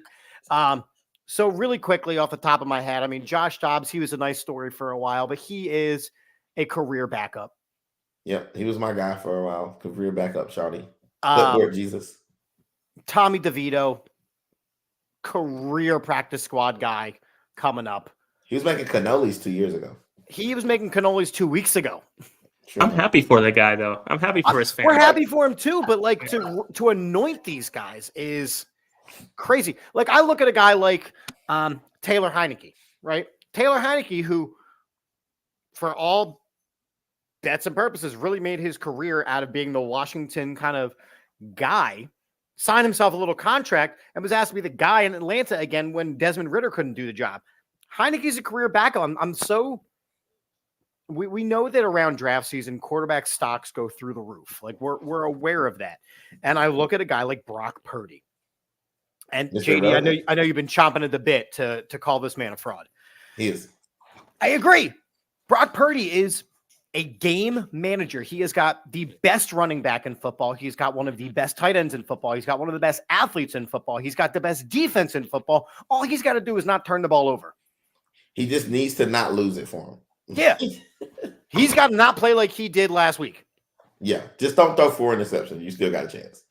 So really quickly off the top of my head, I mean, Josh Dobbs, he was a nice story for a while, but he is a career backup. Yep, he was my guy for a while. Career backup, Shawty. Clipboard Jesus. Tommy DeVito, career practice squad guy coming up. He was making cannolis 2 years ago. He was making cannolis 2 weeks ago. True. I'm happy for the guy, though. I'm happy for his family. We're happy for him, too, but like to anoint these guys is crazy. Like I look at a guy like Taylor Heineke, right? Taylor Heineke, who for all bets and purposes really made his career out of being the Washington kind of guy, signed himself a little contract and was asked to be the guy in Atlanta again when Desmond Ridder couldn't do the job. Heineke's a career backup. We know that around draft season, quarterback stocks go through the roof. Like we're aware of that. And I look at a guy like Brock Purdy. And JD, I know you've been chomping at the bit to call this man a fraud. He is. I agree. Brock Purdy is a game manager. He has got the best running back in football. He's got one of the best tight ends in football. He's got one of the best athletes in football. He's got the best defense in football. All he's got to do is not turn the ball over. He just needs to not lose it for him. Yeah. He's got to not play like he did last week. Yeah. Just don't throw 4 interceptions. You still got a chance.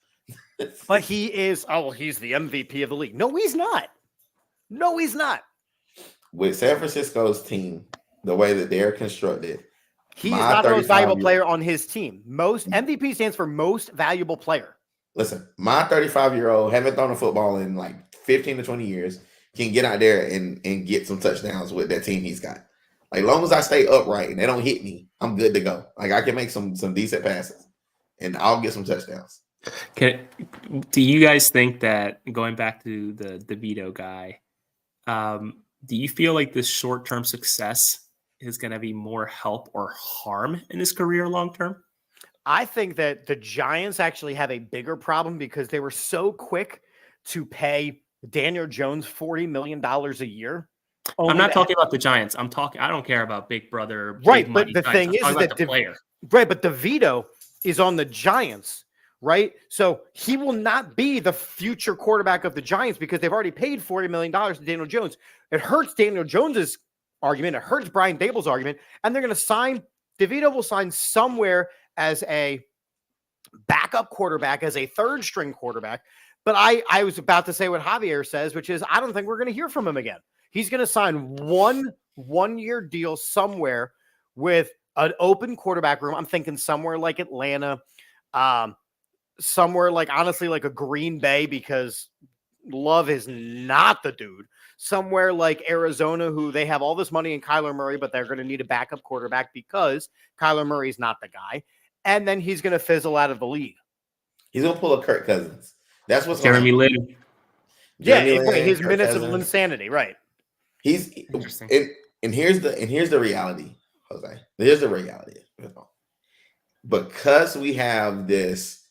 But he is, he's the MVP of the league. No, he's not. No, he's not. With San Francisco's team, the way that they're constructed, he's not the most valuable player on his team. Most MVP stands for most valuable player. Listen, my 35-year-old haven't thrown a football in like 15 to 20 years, can get out there and get some touchdowns with that team he's got. Like, as long as I stay upright and they don't hit me, I'm good to go. Like, I can make some decent passes, and I'll get some touchdowns. Do you guys think that, going back to the DeVito guy, do you feel like this short-term success is going to be more help or harm in his career long-term? I think that the Giants actually have a bigger problem because they were so quick to pay Daniel Jones $40 million a year. I'm not talking about the Giants. I don't care about Big Brother. Right, but the thing is that the player. Right, but DeVito is on the Giants, right? So he will not be the future quarterback of the Giants because they've already paid $40 million to Daniel Jones. It hurts Daniel Jones's argument. It hurts Brian Dable's argument. And they're going to sign, DeVito will sign somewhere as a backup quarterback, as a third string quarterback. But I was about to say what Javier says, which is I don't think we're going to hear from him again. He's going to sign one-year deal somewhere with an open quarterback room. I'm thinking somewhere like Atlanta, somewhere like, honestly, like a Green Bay, because Love is not the dude. Somewhere like Arizona, who they have all this money in Kyler Murray, but they're going to need a backup quarterback because Kyler Murray's not the guy. And then he's going to fizzle out of the league. He's going to pull a Kirk Cousins. That's what's Jeremy Lin. Right. His Kirk minutes Cousins. Of insanity, right? He's interesting. And here's the reality, Jose. Here's the reality. Because we have this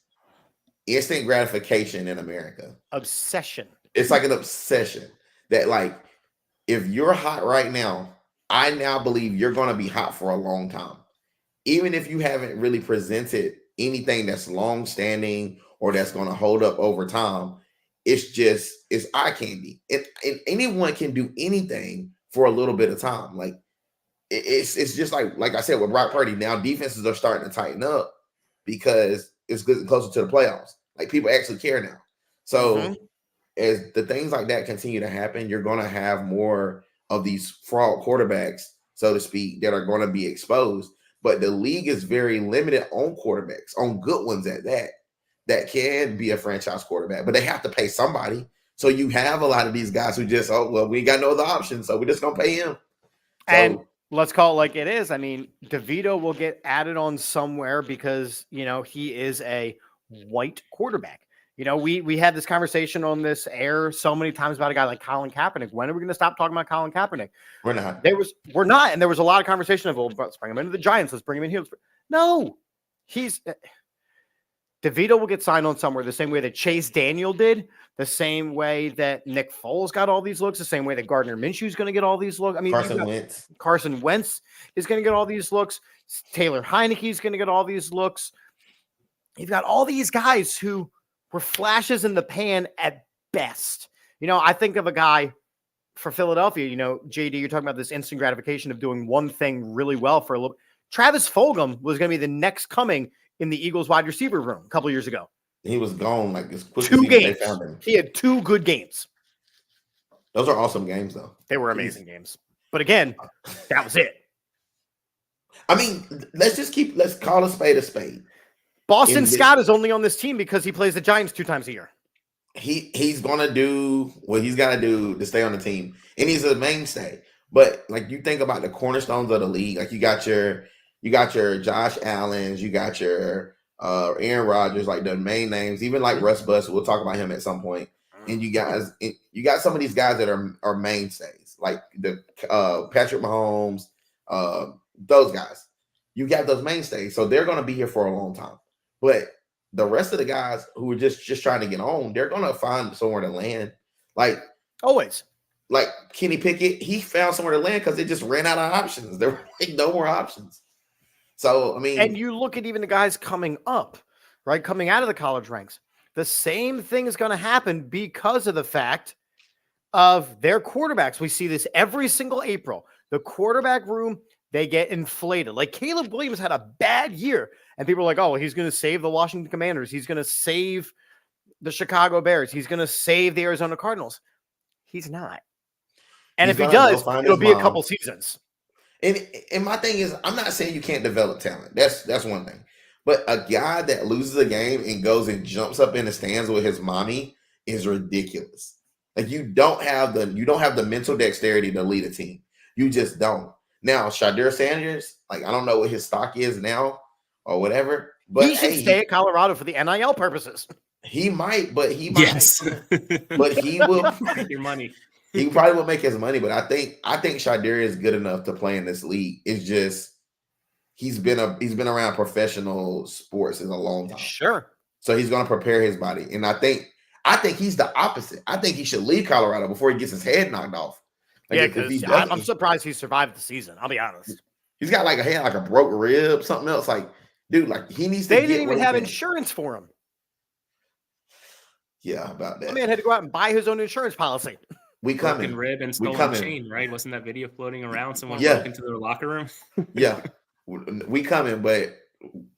instant gratification in America. Obsession. It's like an obsession that, like, if you're hot right now, I now believe you're going to be hot for a long time. Even if you haven't really presented anything that's long-standing or that's going to hold up over time, it's eye candy. And anyone can do anything for a little bit of time. Like, it's just like I said with Brock Purdy. Now defenses are starting to tighten up because it's getting closer to the playoffs. Like, people actually care now. So as the things like that continue to happen, you're going to have more of these fraud quarterbacks, so to speak, that are going to be exposed. But the league is very limited on quarterbacks, on good ones at that can be a franchise quarterback, but they have to pay somebody. So you have a lot of these guys who just, we got no other option, so we're just going to pay him. And let's call it like it is. I mean, DeVito will get added on somewhere because, he is a white quarterback. We had this conversation on this air so many times about a guy like Colin Kaepernick. When are we going to stop talking about Colin Kaepernick? We're not. We're not. And there was a lot of conversation of, let's bring him into the Giants. Let's bring him in here. No, DeVito will get signed on somewhere the same way that Chase Daniel did, the same way that Nick Foles got all these looks, the same way that Gardner Minshew is going to get all these looks. I mean, Carson Wentz is going to get all these looks. Taylor Heineke is going to get all these looks. You've got all these guys who were flashes in the pan at best. I think of a guy for Philadelphia, JD, you're talking about this instant gratification of doing one thing really well for a little. Travis Fulgham was going to be the next coming in the Eagles wide receiver room a couple years ago. He was gone like as quick 2 as games. They found him. He had 2 good games. Those are awesome games, though. They were amazing games. But again, that was it. I mean, let's call a spade a spade. Boston Scott is only on this team because he plays the Giants 2 times a year. He's gonna do what he's got to do to stay on the team, and he's a mainstay. But like, you think about the cornerstones of the league, like you got your Josh Allens, you got your Aaron Rodgers, like the main names, even like Russ Bus. We'll talk about him at some point. And you got some of these guys that are mainstays, like the Patrick Mahomes, those guys. You got those mainstays, so they're going to be here for a long time. But the rest of the guys who are just trying to get on, they're going to find somewhere to land. Like always, like Kenny Pickett, he found somewhere to land because they just ran out of options. There were like no more options. So, I mean, and you look at even the guys coming up, right? Coming out of the college ranks, the same thing is going to happen because of the fact of their quarterbacks. We see this every single April. The quarterback room, they get inflated. Like Caleb Williams had a bad year, and people are like, oh, he's going to save the Washington Commanders. He's going to save the Chicago Bears. He's going to save the Arizona Cardinals. He's not. And if he does, it'll be a couple seasons. And my thing is, I'm not saying you can't develop talent. That's one thing. But a guy that loses a game and goes and jumps up in the stands with his mommy is ridiculous. Like, you don't have the mental dexterity to lead a team. You just don't. Now, Shedeur Sanders, like, I don't know what his stock is now or whatever, but he should stay at Colorado for the NIL purposes. He might. But he will your money. He probably will make his money, but I think Shedeur is good enough to play in this league. It's just he's been around professional sports in a long time. Sure. So he's going to prepare his body, and I think he's the opposite. I think he should leave Colorado before he gets his head knocked off. Like, yeah, I'm surprised he survived the season. I'll be honest. He's got like a broke rib, something else. Like, dude, like he needs to. They didn't even have insurance for him. Yeah, about that. The man had to go out and buy his own insurance policy. We coming. Broken rib and stolen chain, right? Wasn't that video floating around? Someone broke into their locker room. Yeah, we coming, but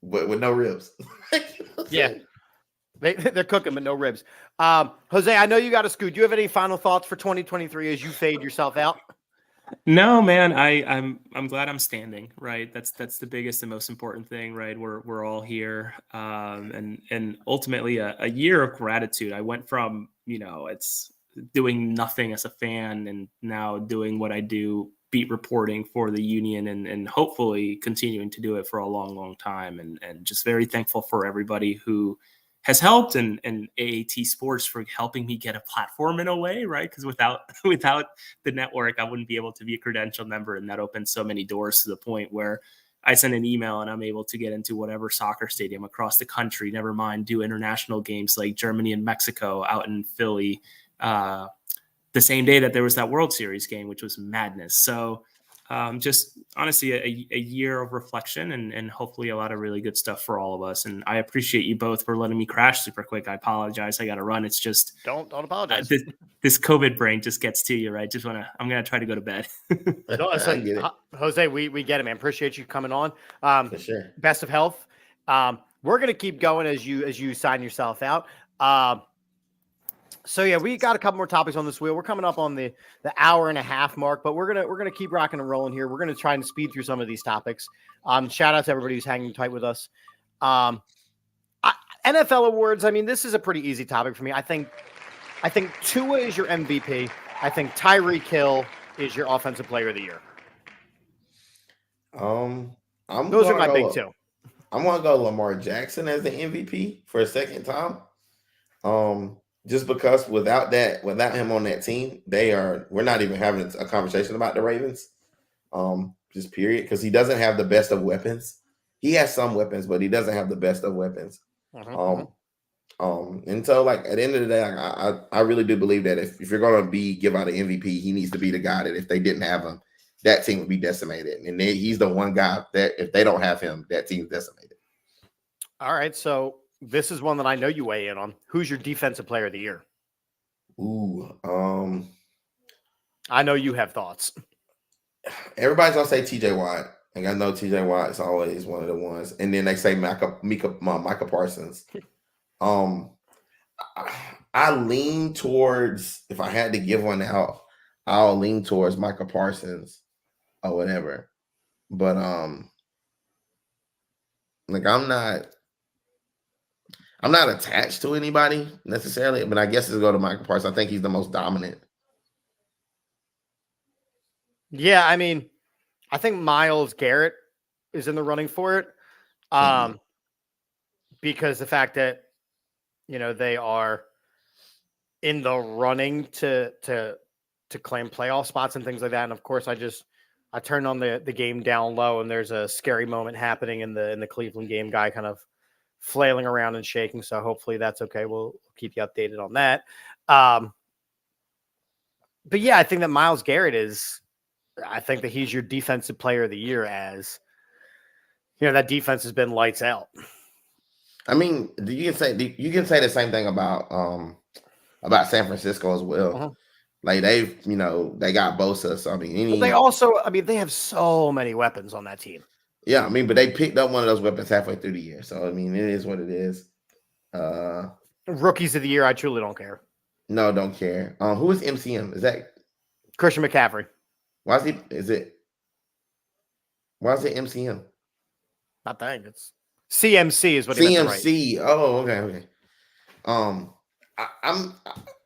with no ribs. Yeah, they're cooking, but no ribs. Jose, I know you got to scoot. Do you have any final thoughts for 2023 as you fade yourself out? No, man, I'm glad I'm standing, right? That's the biggest and most important thing, right? We're all here. And ultimately a year of gratitude. I went from, it's doing nothing as a fan and now doing what I do, beat reporting for the union and hopefully continuing to do it for a long, long time. And just very thankful for everybody who has helped and AAT Sports for helping me get a platform in a way, right? Because without the network, I wouldn't be able to be a credentialed member, and that opened so many doors to the point where I send an email and I'm able to get into whatever soccer stadium across the country. Never mind do international games like Germany and Mexico out in Philly, the same day that there was that World Series game, which was madness. So just honestly, a year of reflection and hopefully a lot of really good stuff for all of us. And I appreciate you both for letting me crash super quick. I apologize. I got to run. It's just Don't apologize. This COVID brain just gets to you, right? I'm going to try to go to bed. No, I get it. Jose, we get it, man. Appreciate you coming on. For sure. Best of health. We're going to keep going as you sign yourself out. So yeah, we got a couple more topics on this wheel. We're coming up on the hour and a half mark, but we're gonna keep rocking and rolling here. We're gonna try and speed through some of these topics. Shout out to everybody who's hanging tight with us. NFL awards. I mean, this is a pretty easy topic for me. I think Tua is your MVP. I think Tyreek Hill is your offensive player of the year. Those are my big two. I'm gonna go Lamar Jackson as the MVP for a second time. Just because without him on that team, we're not even having a conversation about the Ravens. Just period, because he doesn't have the best of weapons. He has some weapons, but he doesn't have the best of weapons. And so like at the end of the day, I really do believe that if you're gonna give out an MVP, he needs to be the guy that if they didn't have him, that team would be decimated. And he's the one guy that if they don't have him, that team's decimated. All right, so this is one that I know you weigh in on. Who's your defensive player of the year? Ooh, I know you have thoughts. Everybody's gonna say TJ Watt. Like I know TJ Watt is always one of the ones, and then they say Micah Parsons. I lean towards, if I had to give one out, I'll lean towards Micah Parsons or whatever. But like I'm not attached to anybody necessarily, but I guess it's go to Michael Parsons. I think he's the most dominant. Yeah, I mean, I think Myles Garrett is in the running for it. Because the fact that they are in the running to claim playoff spots and things like that. And of course, I turned on the game down low and there's a scary moment happening in the Cleveland game, guy kind of flailing around and shaking. So hopefully that's okay. We'll keep you updated on that. But yeah, I think that Myles Garrett I think that he's your defensive player of the year, as that defense has been lights out. I mean, you can say the same thing about San Francisco as well. Uh-huh. Like they got Bosa. So I mean, they have so many weapons on that team. Yeah, I mean, but they picked up one of those weapons halfway through the year. So I mean, it is what it is. Rookies of the year, I truly don't care. No, don't care. Who is MCM? Is that Christian McCaffrey? Why is it MCM? I think it's CMC is what he meant to CMC. Write. Oh, okay. I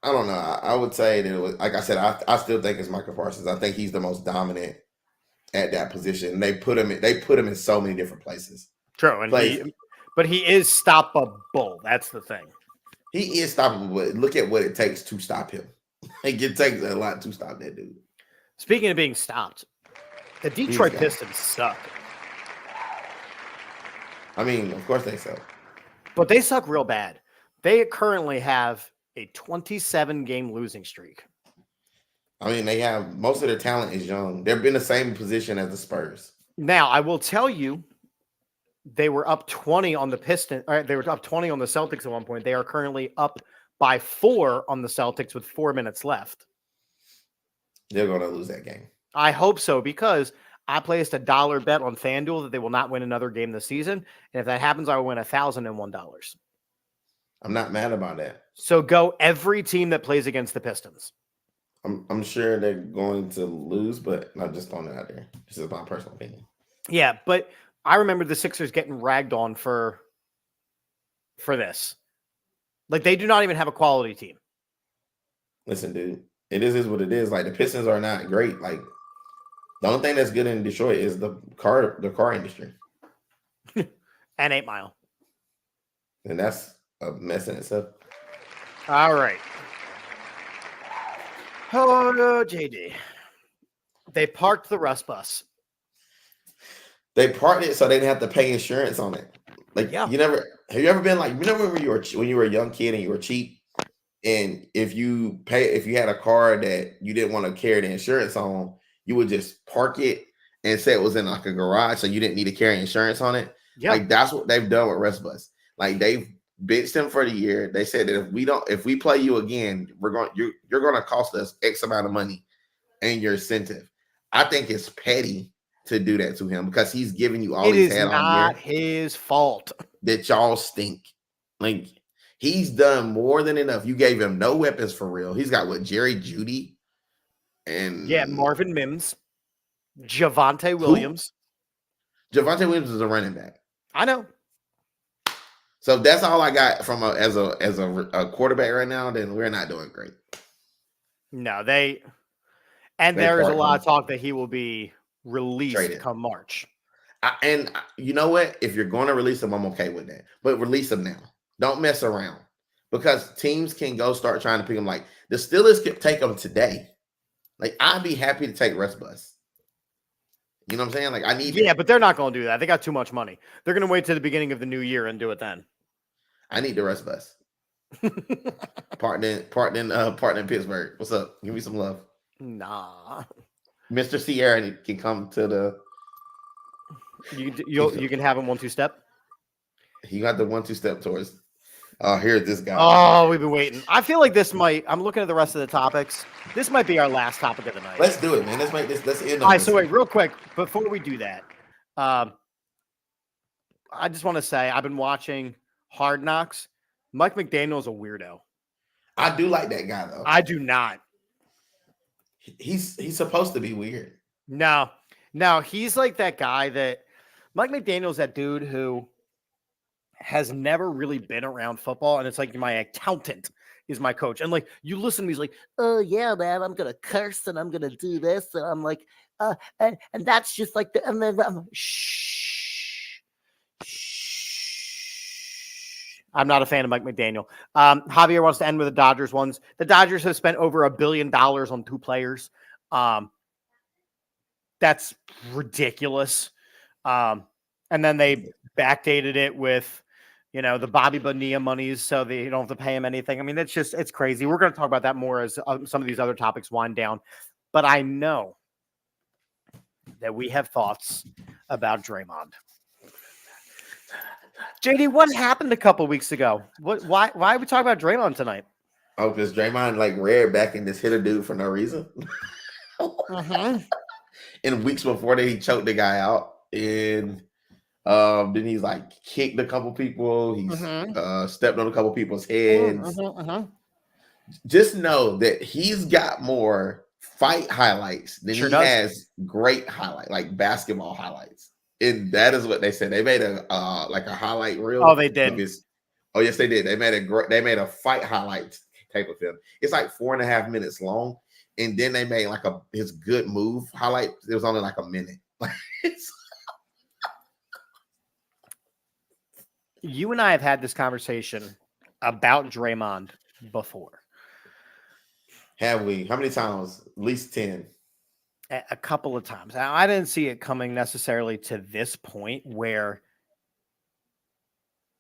don't know. I would say that it was, like I said, I still think it's Michael Parsons. I think he's the most dominant at that position. They put him in so many different places. True, and he is stoppable. That's the thing. He is stoppable, but look at what it takes to stop him. Like it takes a lot to stop that dude. Speaking of being stopped, the Detroit Pistons suck. I mean, of course they suck. But they suck real bad. They currently have a 27-game losing streak. I mean, they have most of their talent is young. They're in the same position as the Spurs. Now, I will tell you, they were up 20 on the Pistons. They were up 20 on the Celtics at one point. They are currently up by 4 on the Celtics with 4 minutes left. They're going to lose that game. I hope so, because I placed $1 bet on FanDuel that they will not win another game this season. And if that happens, I will win $1,001. I'm not mad about that. So go every team that plays against the Pistons. I'm sure they're going to lose, but not just throwing it out there. This is my personal opinion. Yeah, but I remember the Sixers getting ragged on for this. Like, they do not even have a quality team. Listen, dude, it is what it is. Like, the Pistons are not great. Like, the only thing that's good in Detroit is the car industry. And 8 Mile. And that's a mess in itself. All right. Oh, JD. They parked the Rust bus. They parked it so they didn't have to pay insurance on it. Like, Yeah. have you ever been like, remember when you were a young kid and you were cheap? And if you had a car that you didn't want to carry the insurance on, you would just park it and say it was in like a garage, so you didn't need to carry insurance on it. Yeah. Like, that's what they've done with Rust Bus. Like, they've benched him for the year. They said that if we play you again, you're going to cost us X amount of money and your incentive. I think it's petty to do that to him because he's giving you all he's had all year. It is not his fault That y'all stink. Like, he's done more than enough. You gave him no weapons for real. He's got Jerry Jeudy and Marvin Mims, Javonte Williams. Javonte Williams is a running back. I know. So if that's all I got from as a quarterback right now, then we're not doing great. No, there is a lot of talk that he will be released traded come March. And you know what? If you're going to release him, I'm okay with that. But release him now. Don't mess around. Because teams can go start trying to pick him. Like, the Steelers could take him today. Like, I'd be happy to take Rust Bus. You know what I'm saying? Like, I need it. But they're not going to do that. They got too much money. They're going to wait to the beginning of the new year and do it then. I need the Rust Bus. partner in Pittsburgh. What's up? Give me some love. Nah. Mr. Sierra can come to the. You can have him 1-2 step. He got the 1-2 step towards. Here's this guy. Oh, we've been waiting. I feel like this might. I'm looking at the rest of the topics. This might be our last topic of the night. Let's do it, man. Let's end. All right. So wait, real quick before we do that, I just want to say I've been watching Hard Knocks. Mike McDaniel is a weirdo. I do like that guy though. I do not. He's supposed to be weird. No, he's like that guy that Mike McDaniel's that dude who has never really been around football, and it's like my accountant is my coach, and like you listen to me, he's like, "Oh yeah, man, I'm gonna curse and I'm gonna do this," and I'm like, and that's just like the, and then I'm shh. I'm not a fan of Mike McDaniel. Javier wants to end with the Dodgers ones. The Dodgers have spent over $1 billion on 2 players. That's ridiculous. And then they backdated it with, the Bobby Bonilla monies, so they don't have to pay him anything. I mean, it's crazy. We're going to talk about that more as some of these other topics wind down. But I know that we have thoughts about Draymond. JD, what happened a couple weeks ago? Why are we talking about Draymond tonight? Oh, because Draymond like reared back and just hit a dude for no reason. In weeks before that, he choked the guy out, and then he's like kicked a couple people. He's stepped on a couple people's heads. Just know that he's got more fight highlights than he has great highlight, like basketball highlights. And that is what they said. They made a highlight reel. Oh, they did. Oh, yes, they did. They made a fight highlight tape of him. It's like 4.5 minutes long, and then they made like his good move highlight. It was only like a minute. You and I have had this conversation about Draymond before. Have we? How many times? At least 10. A couple of times. Now, I didn't see it coming necessarily to this point where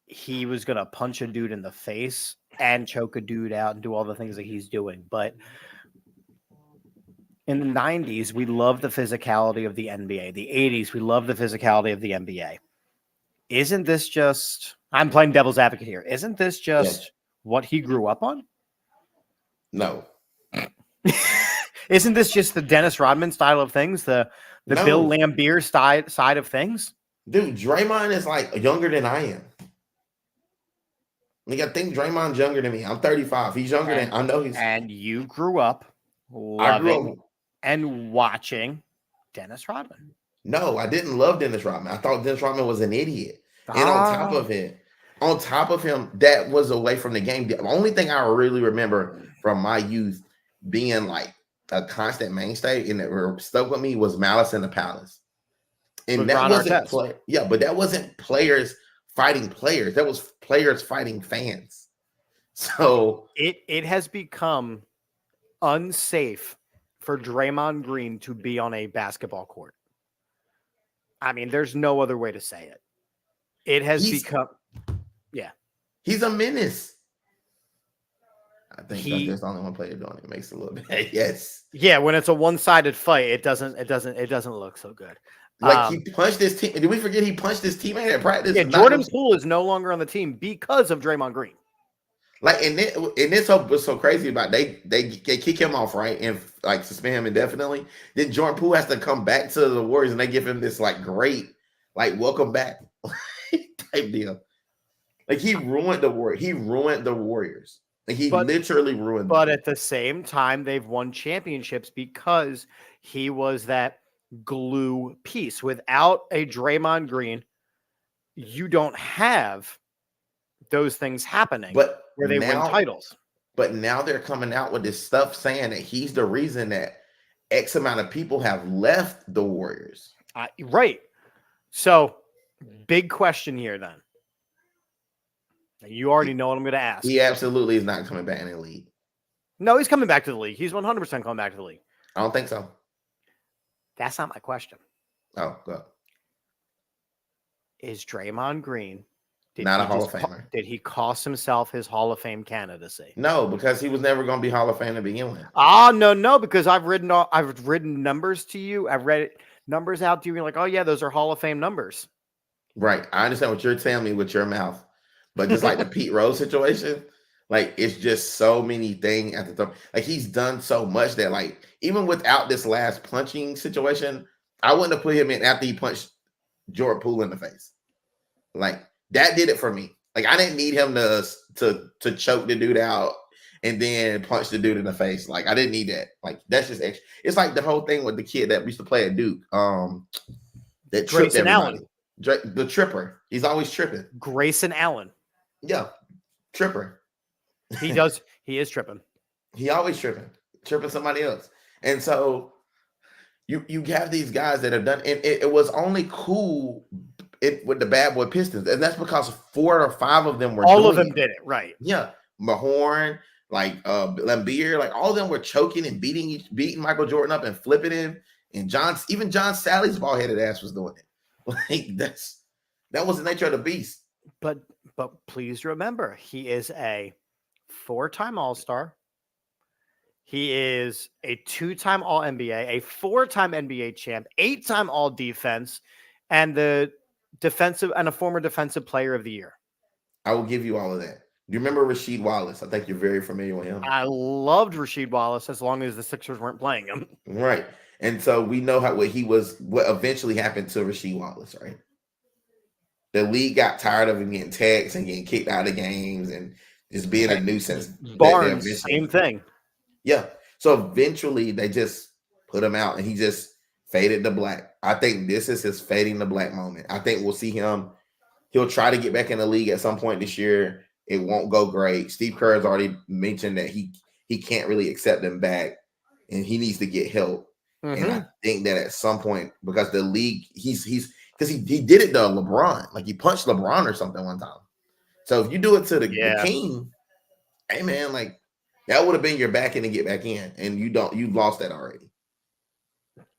he was going to punch a dude in the face and choke a dude out and do all the things that he's doing. But in the 90s, we loved the physicality of the NBA. The 80s, we loved the physicality of the NBA. Isn't this just, I'm playing devil's advocate here, isn't this just what he grew up on? No. Isn't this just the Dennis Rodman style of things, the Bill Laimbeer side of things? Dude, Draymond is like younger than I am. Like, I think Draymond's younger than me. I'm 35. He's younger than I know. And you grew up I grew loving up. and watching Dennis Rodman. No, I didn't love Dennis Rodman. I thought Dennis Rodman was an idiot. And on top of him, that was away from the game. The only thing I really remember from my youth being like a constant mainstay and that stuck with me was Malice in the Palace. And With that Ron wasn't Artest. but that wasn't players fighting players. That was players fighting fans. So It has become unsafe for Draymond Green to be on a basketball court. I mean, there's no other way to say it. It has become, he's a menace. I think that's the only one player doing it. It makes it a little bit. Yes. Yeah, when it's a one-sided fight, it doesn't look so good. Like he punched his team. Did we forget he punched his teammate at practice? Yeah, Jordan Poole is no longer on the team because of Draymond Green. Like, and this what's so crazy about they kick him off, right, and like suspend him indefinitely. Then Jordan Poole has to come back to the Warriors, and they give him this like great, like welcome back type deal. Like he ruined the Warriors. He ruined the Warriors. Like he literally ruined. But at the same time, they've won championships because he was that glue piece. Without a Draymond Green, you don't have those things happening. But where they win titles. But now they're coming out with this stuff saying that he's the reason that X amount of people have left the Warriors. Right. So, big question here then. You already know what I'm going to ask. He absolutely is not coming back in the league. No, he's coming back to the league. He's 100% coming back to the league. I don't think so. That's not my question. Oh, go. Is Draymond Green not a Hall of Famer? Did he cost himself his Hall of Fame candidacy? No, because he was never going to be Hall of Fame to begin with. No, because I've written numbers to you. I've read numbers out to you. You're like, oh yeah, those are Hall of Fame numbers. Right. I understand what you're telling me with your mouth. But just like the Pete Rose situation, like it's just so many things at the time. Like he's done so much that like even without this last punching situation, I wouldn't have put him in after he punched Jordan Poole in the face. Like that did it for me. Like I didn't need him to choke the dude out and then punch the dude in the face. Like I didn't need that. Like that's just extra. It's like the whole thing with the kid that used to play at Duke. That tripped everybody. The tripper. He's always tripping. Grayson Allen. Yeah, tripper. He does. He is tripping. He always tripping somebody else. And so you have these guys that have done. And it was only cool with the Bad Boy Pistons, and that's because 4 or 5 of them were. All of them did it right. Yeah, Mahorn, like Lambeer, like all of them were choking and beating Michael Jordan up and flipping him. And even John Sally's bald-headed ass was doing it. Like that was the nature of the beast. But please remember, he is a 4-time All-Star. He is a 2-time All-NBA, a 4-time NBA champ, 8-time All-Defense, and a former Defensive Player of the Year. I will give you all of that. Do you remember Rasheed Wallace? I think you're very familiar with him. I loved Rasheed Wallace as long as the Sixers weren't playing him. Right. And so we know what eventually happened to Rasheed Wallace, right? The league got tired of him getting tagged and getting kicked out of games and just being a nuisance. Barnes, same thing. Yeah. So eventually they just put him out and he just faded to black. I think this is his fading to black moment. I think we'll see him. He'll try to get back in the league at some point this year. It won't go great. Steve Kerr has already mentioned that he can't really accept him back and he needs to get help. Mm-hmm. And I think that at some point, because the league, because he did it to LeBron, like he punched LeBron or something one time. So if you do it to the King, hey man, like that would have been your back end to get back in, and you've lost that already.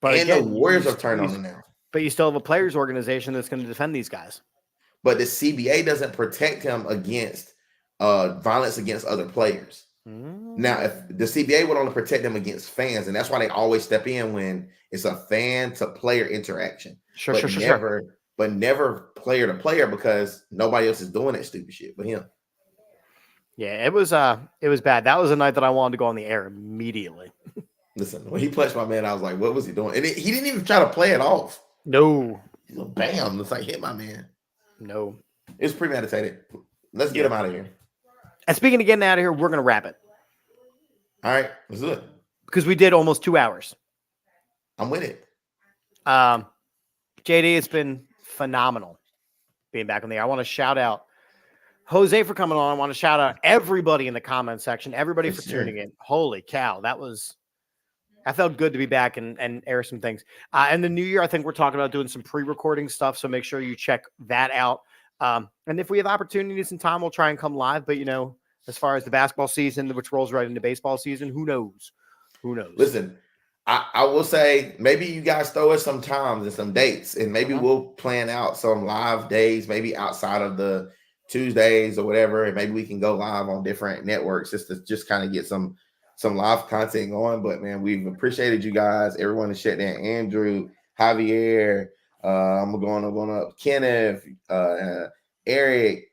But and again, the Warriors have turned on him now. But you still have a players organization that's going to defend these guys. But the CBA doesn't protect him against violence against other players. Now, if the CBA would only protect them against fans, and that's why they always step in when it's a fan to player interaction. Sure. But never player to player because nobody else is doing that stupid shit but him. Yeah, it was bad. That was a night that I wanted to go on the air immediately. Listen, when he punched my man, I was like, what was he doing? And he didn't even try to play it off. No. Bam. It's like hit my man. No. It's premeditated. Let's get him out of here. And speaking of getting out of here, we're going to wrap it. All right. Let's do it. because we did almost 2 hours. I'm with it. JD, it's been phenomenal being back on the air. I want to shout out Jose for coming on. I want to shout out everybody in the comment section, everybody for tuning in. Holy cow, I felt good to be back and air some things. And the new year, I think we're talking about doing some pre-recording stuff, so make sure you check that out. And if we have opportunities and time, we'll try and come live. But, as far as the basketball season, which rolls right into baseball season, who knows? Who knows? Listen, I will say maybe you guys throw us some times and some dates, and maybe we'll plan out some live days, maybe outside of the Tuesdays or whatever, and maybe we can go live on different networks just kind of get some live content going. But man, we've appreciated you guys, everyone in shut down. Andrew, Javier, I'm going up, Kenneth, Eric,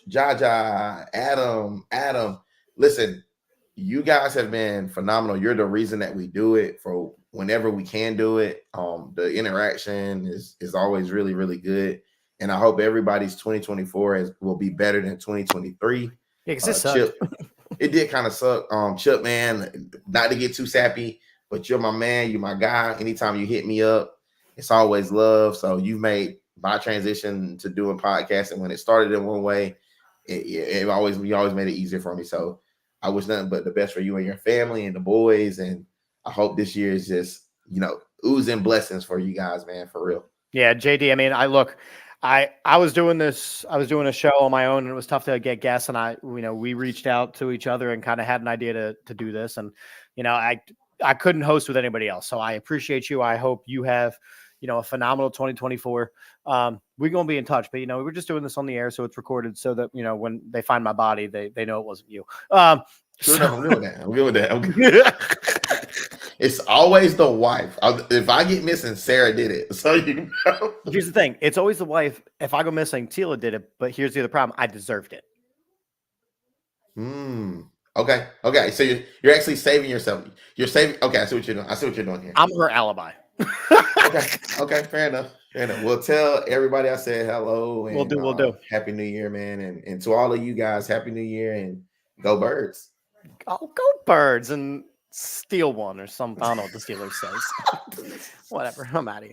Jaja, Adam. Listen, you guys have been phenomenal. You're the reason that we do it for whenever we can do it. The interaction is always really, really good. And I hope everybody's 2024 will be better than 2023. Yeah, because it sucked. It did kind of suck. Chip, man, not to get too sappy, but you're my man. You're my guy. Anytime you hit me up, it's always love. So you've made my transition to doing podcasting. When it started in one way, you always made it easier for me. So I wish nothing but the best for you and your family and the boys. And I hope this year is just, oozing blessings for you guys, man, for real. Yeah, JD, I mean, I was doing this. I was doing a show on my own, and it was tough to get guests. And we reached out to each other and kind of had an idea to do this. And I couldn't host with anybody else, so I appreciate you. I hope you have a phenomenal 2024. We're gonna be in touch, but we're just doing this on the air, so it's recorded, so that when they find my body, they know it wasn't you. Sure enough, I'm good with that. It's always the wife. If I get missing, Sarah did it. So Here's the thing: it's always the wife. If I go missing, Tila did it. But here's the other problem: I deserved it. Okay. So you're actually saving yourself. You're saving. Okay, I see what you're doing here. I'm her alibi. Okay. Fair enough. We'll tell everybody I said hello. And, We'll do. Happy New Year, man, and to all of you guys, Happy New Year, and go Birds. Oh, go Birds and steal one or something. I don't know what the Steelers says. Whatever. I'm out of here.